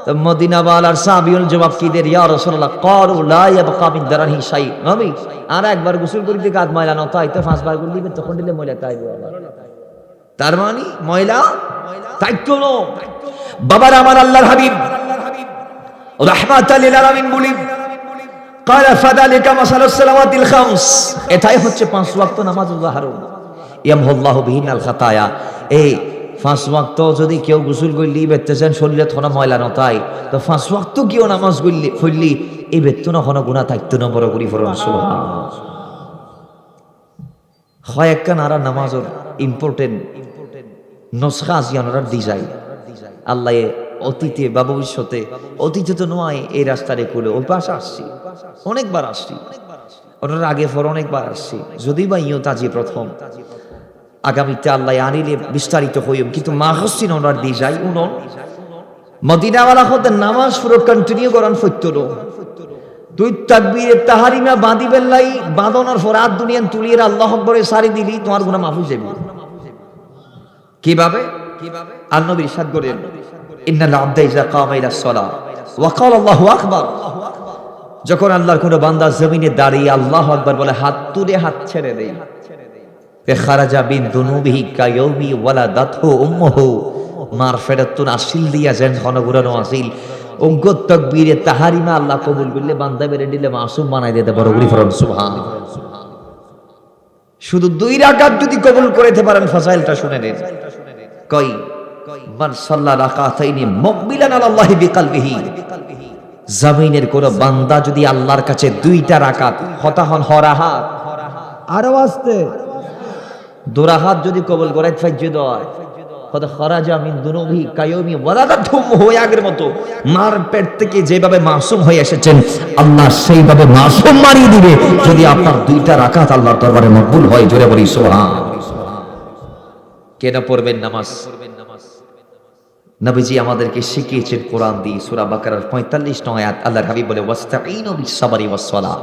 তো মদিনা ওয়ালার সাহাবীউল জবাব কি দেন, ইয়া রাসূলুল্লাহ ক্বালু লা ইয়াবকা মিন দারানি শাই। নবী আর একবার গোসল করিতে গাত ময়লা না তাই তো 5 বার করে দিবেন, তখন দিলে ময়লা তাইবো। তার মানে ময়লা তাইতো না। বাবার আমার আল্লাহর হাবিব রাহমাতাল লিল আলামিন বলেন, ক্বালা ফাযালিকা মাসালুস সালাওয়াতিল খামস, এটাই হচ্ছে 5 ওয়াক্ত নামাজ, উদাহরণ। ইয়ামহুল্লাহু বিহিনাল খাতায়া, এই 5 ওয়াক্ত যদি কেউ গোসল করলি বেতেছেন শরীরে থনা ময়লা নতাই, তো 5 ওয়াক্ত কেউ নামাজ পড়লি এই বেতন কোনো গুনাহ থাকতো না। বড় করি ফরমান সুবহানাল্লাহ। হয় একখান আর নামাজের ইম্পর্টেন্ট নসখা জিয়ানোর দি যায় আল্লাহ অতীতে বা ভবিষ্যতে, অতীতে তো নয় এই রাস্তারে খুলে ওই পাশে আসছি, অনেকবার আসছি, ওটার আগে পর অনেকবার আসছি, যদি বা ইও তাজি প্রথম, আগামীতে আল্লাহ আনিলে বিস্তারিত হইম, কিন্তু মা হস্তিন ওনার দিয়ে যাই উনন মদিনাওয়ালা হতে নামাজ পুরো কন্টিনিউ করান ফৈত্য তুই তাকবীরে তাহারিমা বাঁধি বেল্লাই বাঁধনার পর আর দুনিয়ান তুলিয়ে আল্লাহ আকবরে সারি দিলি তোমার গুনাহ মাফ হয়ে যাবে। কিভাবে? আর নবী ইরশাদ করেন, ইন্নাল আবদা ইযা কামা ইলাস সালাহ ওয়া ক্বালা আল্লাহু আকবার, যখন আল্লাহর কোন বান্দা জমিনে দাঁড়িয়ে আল্লাহু আকবার বলে হাত তুলে হাত ছেড়ে দেয়, খারাজা বিন দুনুবিহি কায়াউমি ওয়ালাদাতহু উম্মুহু, মার ফেরাতুন আসিল দিয়া যেন ঘনঘুরানো আসিল অঙ্গত তাকবীরে তাহারিমা আল্লাহ কবুল করলে বান্দা বেরে দিলে মাসুম বানাই দিতে বড় করি ফরমান সুবহানাল্লাহ। শুধু 2 রাকাত যদি কবুল করতে পারেন ফাজাইলটা শুনে নেন। কই মান সাল্লা রাকাতাইনি মুকবিলান আলাল্লাহি বিকলবিহি, জমিনের কোন বান্দা যদি আল্লাহর কাছে 2টা রাকাত হতাহন হরাহাত আরো আসতে 2 রাকাত যদি কবুল করে ফাজ্জুদ হয়, কত খারাজা মিন দুনুবিহি কায়াউমি ওয়ালাদাতহুম, হয়ে আগের মতো মার পেট থেকে যেভাবে মাসুম হয়ে এসেছেন আল্লাহ সেইভাবে মাসুম মারিয়ে দিবে যদি আপনার 2টা রাকাত আল্লাহর দরবারে মকবুল হয়। জোরে বলি সুবহানাল্লাহ। কেন পড়বেন নামাজ? নবীজি আমাদেরকে শিখিয়েছেন কোরআন দিয়ে, সূরা বাকারার 45 নং আয়াত, আল্লাহর হাবিব বলে ওয়াস্তাঈনু বিস-সাবরি ওয়াস-সালাহ,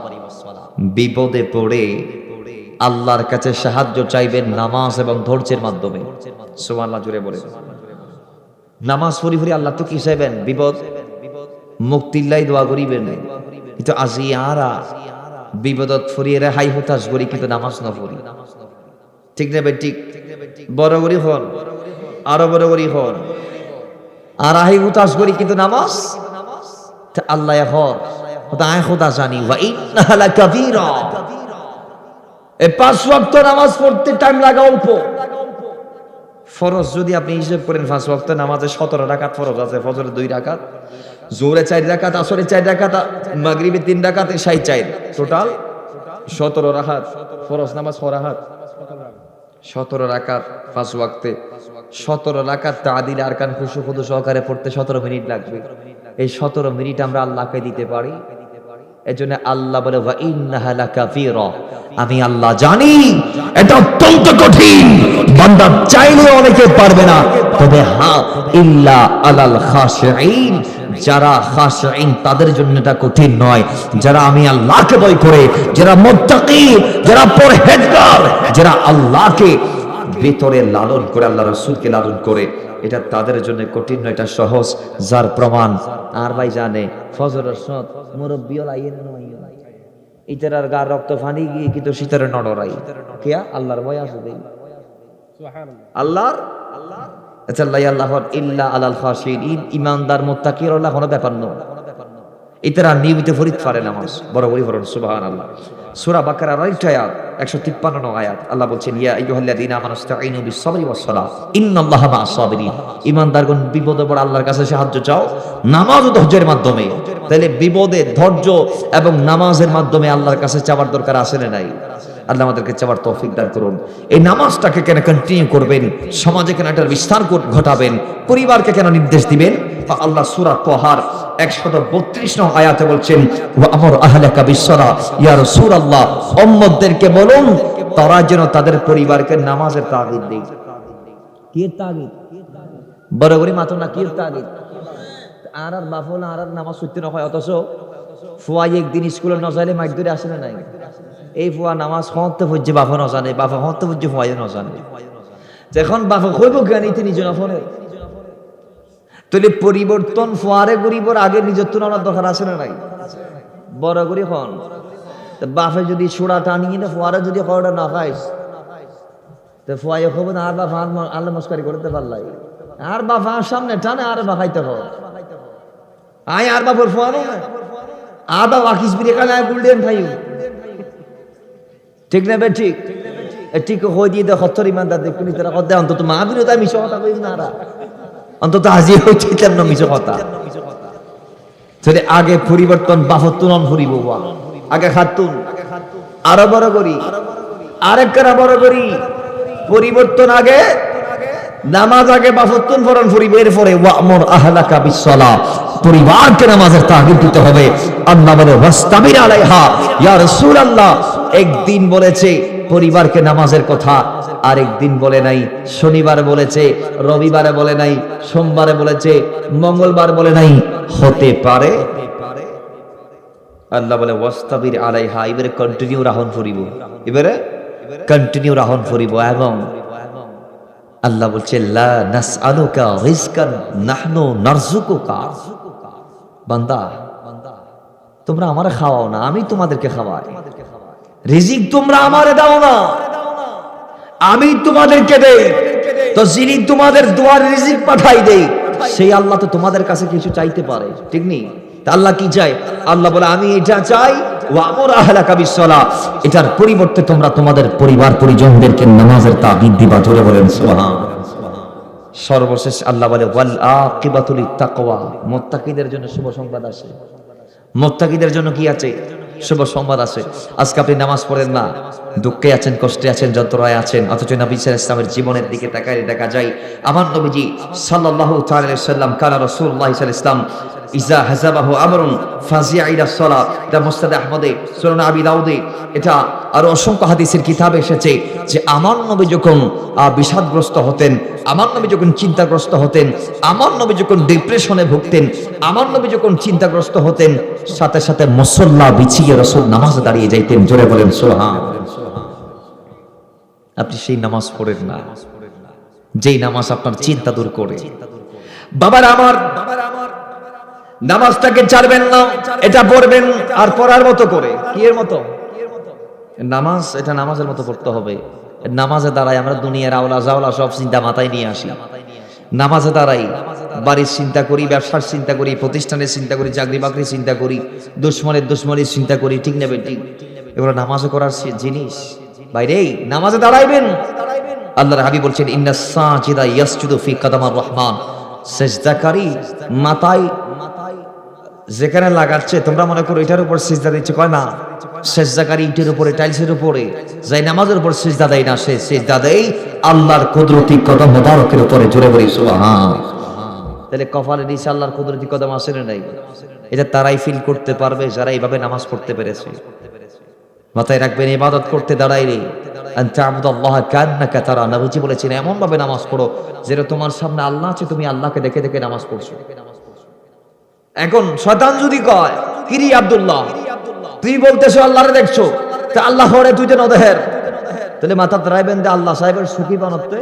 বিপদে পড়ে আল্লাহর কাছে সাহায্য চাইবেন নামাজ এবং ধৈর্যের মাধ্যমে। সুবহানাল্লাহ জুড়ে বলে নামাজ পড়ি পড়ি আল্লাহ তো কি চাইবেন? বিপদ মুক্তিল্লাই দোয়া করিবেন, কিন্তু আজি আরা বিপদত ফরিয়ে রেহাই হতাশ করি, কিন্তু নামাজ না পড়ি। ঠিক না? ঠিক বড় করি হন, আরো বড় করি হন, আর আহি হতাশ করি, কিন্তু নামাজ আল্লাহ হর আয় খোদা জানি ওয়া ইন্নাহা লাকাবীরা। এই 5 ওয়াক্ত নামাজ পড়তে টাইম লাগা অল্প। ফরজ যদি আপনি হিসাব করেন 5 ওয়াক্ত নামাজে 17 রাকাত ফরজ আছে, ফজরে 2 রাকাত, জোহরে 4 রাকাত, আসরে 4 রাকাত, মাগরিবে 3 রাকাত, এশায় 4, টোটাল 17 রাকাত ফরজ নামাজ। 17 রাকাত 5 ওয়াক্তে, 17 রাকাত তাআদিল আরকান খুশু খুদু সহকারে পড়তে 17 মিনিট লাগবে। এই 17 মিনিট আমরা আল্লাহকে দিতে পারি? এজন্য আল্লাহ বলে ওয়া ইন্নাহা লাকাবীরা, আমি আল্লাহ জানি এটা অত্যন্ত কঠিন, বান্দা চাইলে অনেকে পারবে না, তবে হ্যাঁ ইল্লা আলাল খাশিঈন, যারা খাশিঈন তাদের জন্য এটা কঠিন নয়। যারা আমি আল্লাহকে ভয় করে, যারা মুত্তাকি, যারা পরহেজগার, যারা আল্লাহকে ভিতরে লালন করে, আল্লাহ রাসূলকে লালন করে, এটা তাদের জন্য কঠিন নয়, এটা সহজ। যার প্রমাণ আর ভাই জানে ফজরের সত মুরব্বিও লাইন নয়, ইতারার গার রক্ত ফানি গিয়ে কিন্তু শীতের নড়রাই কিয়া আল্লাহর ভয় আছে দেই সুবহানাল্লাহ। আল্লাহর আচ্ছা আল্লাহ ইল্লা আলাল খাশিন, ইমানদার মুত্তাকির আল্লাহ কোনো ব্যাপার নয়। ইতারা নিয়মিত ফরিদ পারে নামাজ বড় বড় পড়ুন সুবহানাল্লাহ। সূরা বাকারার আরেকটা আয়াত 153 নং আয়াত, আল্লাহ বলছেন ইয়া আইয়ুহাল্লাযীনা আমানুস্তাঈনু বিস-সাবরি ওয়াস-সালাহ ইন্নাল্লাহা মা'আস-সাবিরিন। ঈমানদারগণ বিপদে পড়ে আল্লাহর কাছে সাহায্য চাও নামাজ ও ধৈর্যের মাধ্যমে। তাহলে বিপদে ধৈর্য এবং নামাজের মাধ্যমে আল্লাহর কাছে চাওয়ার দরকার আছে না নাই? আল্লাহ আমাদেরকে চাওয়ার তৌফিক দান করুন। এই নামাজটাকে কেন কন্টিনিউ করবেন, সমাজে কেন এটার বিস্তার ঘটাবেন, পরিবারকে কেন নির্দেশ দিবেন? আল্লাহ সূরা তাহার 132 নং আয়াতে বলছেন ওয়া আমর আহলাকা বিস-সালাহ, ইয়া রাসূলুল্লাহ উম্মতদেরকে বলুন তারা যেন তাদের পরিবারকে নামাজের তাগিদ দেয়। কি তাগিদ? বড় করে মাত্র না কি তাগিদ? আর বাফলা আর নামাজ পড়তে না হয়, অথচ ফুয়া একদিন স্কুলে না যাইলে মাইক ধরে আসে না নাই। এই ফুয়া নামাজ হতে হচ্ছে বাফা না জানে, বাফা হতে হচ্ছে ফুয়া না জানে। যখন বাফা কইব জ্ঞানী তিনি জন ফোনে তাহলে পরিবর্তন ফুয়ারে গরিবর আগে নিজের তুলনার দরকার আছে না নাই? বড় করি হন বাফে যদি ছোড়া টানিয়ে না ফুয়ারে যদি খড়টা না খাইস তো ফুয়াই খবর আর বাফা আল্লাহ মস্কারি করতে পারলাই, আর বাফা সামনে টানে আর বা খাইতে হয় আয় আর বাপর ফুয়ারো না আর বা আকিস বিরে কালে গোল্ডেন খাইও, ঠিক না বে? ঠিক ঠিক হয়ে দিয়ে দেয় হত্তর ইমানদার দেখুন তারা কত অন্তত মা বিরোধ আমি মিশো কথা কই না, অন্তত হাজির হয়েছে তেমন মিশো কথা। তাহলে আগে পরিবর্তন বাফর তুলন ফুরিব, আগে খাতুন আরো বড় করি আরেক কারা বড় করি পরিবর্তন আগে নামাজ আগে বাফতুন ফরন ফুরিব, এরপরে ওয়ামুর আহলাকা বিস-সালাহ পরিবারকে নামাজের তাগিদ দিতে হবে। আল্লাহ বলে ওয়াস্তাবির আলাইহা, ইয়া রাসূলুল্লাহ একদিন বলেছে পরিবারকে নামাজের কথা, আরেকদিন বলে নাই। শনিবার বলেছে, রবিবারে বলে নাই, সোমবারে বলেছে, মঙ্গলবার বলে নাই। হতে পারে আল্লাহ বলে ওয়াস্তাবির আলাইহা, এবারে কন্টিনিউ রাহন ফুরিব, এবারে কন্টিনিউ রাহন ফুরিব। এবং আল্লাহ বলছে লা নাসআলুকা রিজকান নাহনু নারযুকুকা, বান্দা তোমরা আমারে খাওয়াও না, আমি তোমাদেরকে খাওয়াই। রিজিক তোমরা আমারে দাও না, আমি তোমাদেরকে দেই। তো যিনি তোমাদের দুয়ার রিজিক পাঠাই দেই সেই আল্লাহ তো তোমাদের কাছে কিছু চাইতে পারে, ঠিক নেই? তা আল্লাহ কি চাই? আল্লাহ বলে আমি এটা চাই ওয়ামুর আহলাকা বিস-সালাহ, এটার পরিবর্তে তোমরা তোমাদের পরিবার পরিজনদেরকে নামাজের তাগিদ দিবা। জোরে বলেন সুবহানাল্লাহ। সর্বশেষ আল্লাহ বলে ওয়াল আকিবাতু লিত-তাকওয়া, মুত্তাকিদের জন্য শুভ সংবাদ আছে। মুত্তাকিদের জন্য কি আছে? শুভ সংবাদ আছে। আজকে আপনি নামাজ পড়েন না, দুঃখে আছেন, কষ্টে আছেন, যন্ত্রণায় আছেন, অথচ নবী সাল্লাল্লাহু আলাইহি ওয়াসাল্লামের জীবনের দিকে তাকালে দেখা যায় আমার নবীজি সাল্লাল্লাহু তাআলা আলাইহি ওয়াসাল্লাম কানা রাসূলুল্লাহ সাল্লাল্লাহু আলাইহি ওয়াসাল্লাম ইজা হাযাবাহু আমরুন ফাজিআ ইলা সালাহ। এটা মুসনাদ আহমদে, সুনান আবি দাউদে, এটা আর অসংখ্য হাদিসের কিতাবে এসেছে যে আমার নবী যখন বিষাদগ্রস্ত হতেন, আমার নবী যখন চিন্তাগ্রস্ত হতেন, আমার নবী যখন ডিপ্রেশনে ভুগতেন, আমার নবী যখন চিন্তাগ্রস্ত হতেন, সাথে সাথে মুসল্লা বিছিয়ে রাসূল নামাজে দাঁড়িয়ে যাইতেন। জোরে বলেন সুবহানাল্লাহ। আপনি সেই নামাজ পড়েন না যেই নামাজ আপনার চিন্তা দূর করে। বাবার আমার নামাজটাকে ছাড়বেন না, এটা পড়বেন আর পড়ার মতো করে। কি এর মতো? নামাজ এটা নামাজের মতো পড়তে হবে। নামাজে দাঁড়াই আমরা দুনিয়ার আওলা জাওলা সব চিন্তা মাথায় নিয়ে আসি। নামাজে দাঁড়াই বাড়ির চিন্তা করি, ব্যবসার চিন্তা করি, প্রতিষ্ঠানের চিন্তা করি, চাকরি বাকরির চিন্তা করি, দুশ্মনের চিন্তা করি, ঠিক না বেঠিক? এগুলো নামাজে করার জিনিস। বাইরে নামাজে দাঁড়াইবেন। আল্লাহর হাবিব বলছেন ইন্নাস সাজিদা ইয়াসজুদু ফি কাদামার রহমান, সিজদাকারী মাথায় যেখানে লাগাচ্ছে তোমরা মনে করো এটার উপর সিজদা দিচ্ছে, কয় না সিজদাকারী ইটের উপরে, টাইলসের উপরে, যাই নামাজের উপর সিজদা দেয় না সে সিজদা দেয় আল্লাহর কুদরতি কদম মোবারকের উপরে। জোরে বলি সুবহান। তাহলে কপালে নিচে আল্লাহর কুদরতি কদম আসে না নাই? এটা তারাই ফিল করতে পারবে যারা এইভাবে নামাজ পড়তে পেরেছে। মাথায় রাখবেন ইবাদত করতে দাঁড়াইলে আনতা আবুদাল্লাহ কান্নাকা তারা, নবীজি বলেছেন এমন ভাবে নামাজ পড়ো যেন তোমার সামনে আল্লাহ আছে, তুমি আল্লাহকে দেখে দেখে নামাজ পড়ছো। এখন শয়তান যদি কয় কিরি আব্দুল্লাহ তুই বলতেছো আল্লাহরে দেখছো, তা আল্লাহ হরে তুই যেন দেহের, তাহলে মাথা দাঁড়াইবেন যে আল্লাহ সাহেবের সুখী বানতে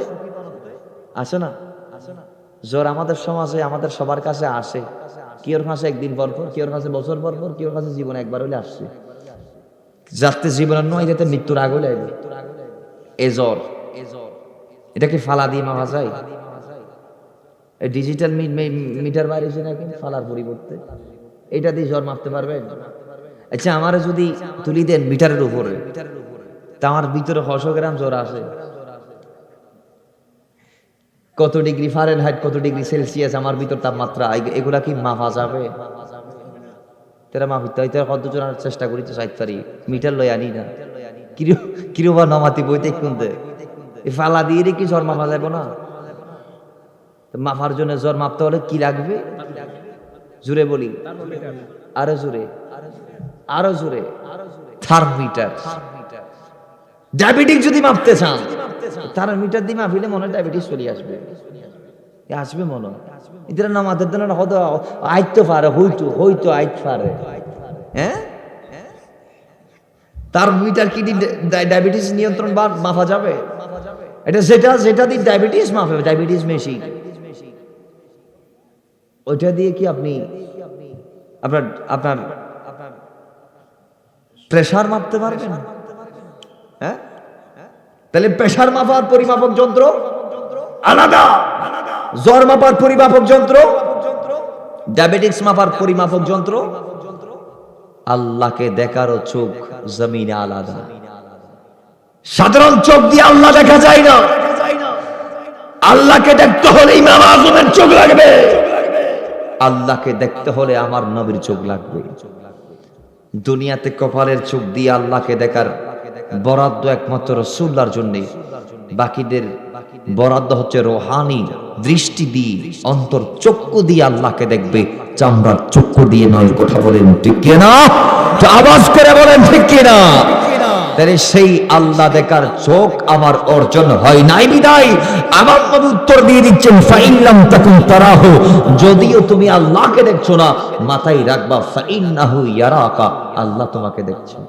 আসে না। জ্বর আমাদের সমাজে আমাদের সবার কাছে আসে, কেউর কাছে একদিন পর পর, কেউর কাছে বছর পর পর, কেউর কাছে জীবনে একবার হলে আসছে। যাতে জীবনের নয় যাতে মৃত্যুর আগে লাগবে এ জ্বর। এটাকে ফালা দিয়ে মাপা যায়? এই ডিজিটাল মিটার বাইরেছে নাকি ফালার পরিবর্তে, এটা দিয়ে জ্বর মাপতে পারবেন? আচ্ছা, আমার যদি তুলি দেন মিটারের উপরে, তা আমার ভিতরে 100 গ্রাম জ্বর আসে, কত ডিগ্রি ফারেনহাইট, কত ডিগ্রি সেলসিয়াস আমার ভিতর তাপমাত্রা, এগুলা কি মাপা যাবে? তেরা মাপিতে হয়, তেরা কত জনের চেষ্টা করি তো সাইতে পারি, মিটার লই আনি না, কিরবা নমাতি বইতে শুনতে ফালা দিয়ে কি জ্বর মাপা যাবে না? মাপার জন্য জ্বর মাপতে হলে কি লাগবে? জুড়ে বলি, আরো জুড়ে, আরো জুড়ে, থার্মোমিটার। ডায়াবেটিস যদি মাপতে চান, থার্মোমিটার দিয়ে মাপিলে মনে হয় ডায়াবেটিস চলে আসবে, আসবে মনে হয়। এদের নামাদের জন্য হয়তো আইতে পারে, হইতো আইতে পারে। হ্যাঁ, থার্মোমিটার কি ডায়াবেটিস নিয়ন্ত্রণ বা মাপা যাবে? এটা যেটা দিয়ে ডায়াবেটিস মাপে, ডায়াবেটিস মেশিন, ওইটা দিয়ে কি আপনি আপনার প্রেসার মাপতে পারবেন? হ্যাঁ, তাহলে প্রেসার মাপার পরিমাপক যন্ত্র আলাদা, জ্বর মাপার পরিমাপক যন্ত্র, ডায়াবেটিস মাপার পরিমাপক যন্ত্র, আল্লাহকে দেখারও চোখ জমিনে আলাদা। সাধারণ চোখ দিয়ে আল্লাহ দেখা যায় না, আল্লাহকে দেখতে হলে ইমাম আযমের চোখ লাগবে, আল্লাহকে দেখতে হলে আমার নবীর চোখ লাগবে। দুনিয়াতে কপালের চোখ দিয়ে আল্লাহকে দেখার বরাদ্দ একমাত্র রাসূলুল্লাহর জন্য, বাকিদের বরাদ্দ হচ্ছে রোহানি দৃষ্টি দিয়ে, অন্তর চক্ষু দিয়ে আল্লাহকে দেখবে, চামড়ার চক্ষু দিয়ে নয়। কথা বলেন ঠিক কিনা? আওয়াজ করে বলেন ঠিক কিনা? তাহলে সেই আল্লাহ দেখার চোখ আমার অর্জন হয় নাই বিদায় আমার নবী উত্তর দিয়ে দিচ্ছেন, ফাইল্লাম তাকুন তারাহু, যদিও তুমি আল্লাহকে দেখছো না, মাথায় রাখবা ফাইন্নাহু ইয়ারাকা, আল্লাহ তোমাকে দেখছেন।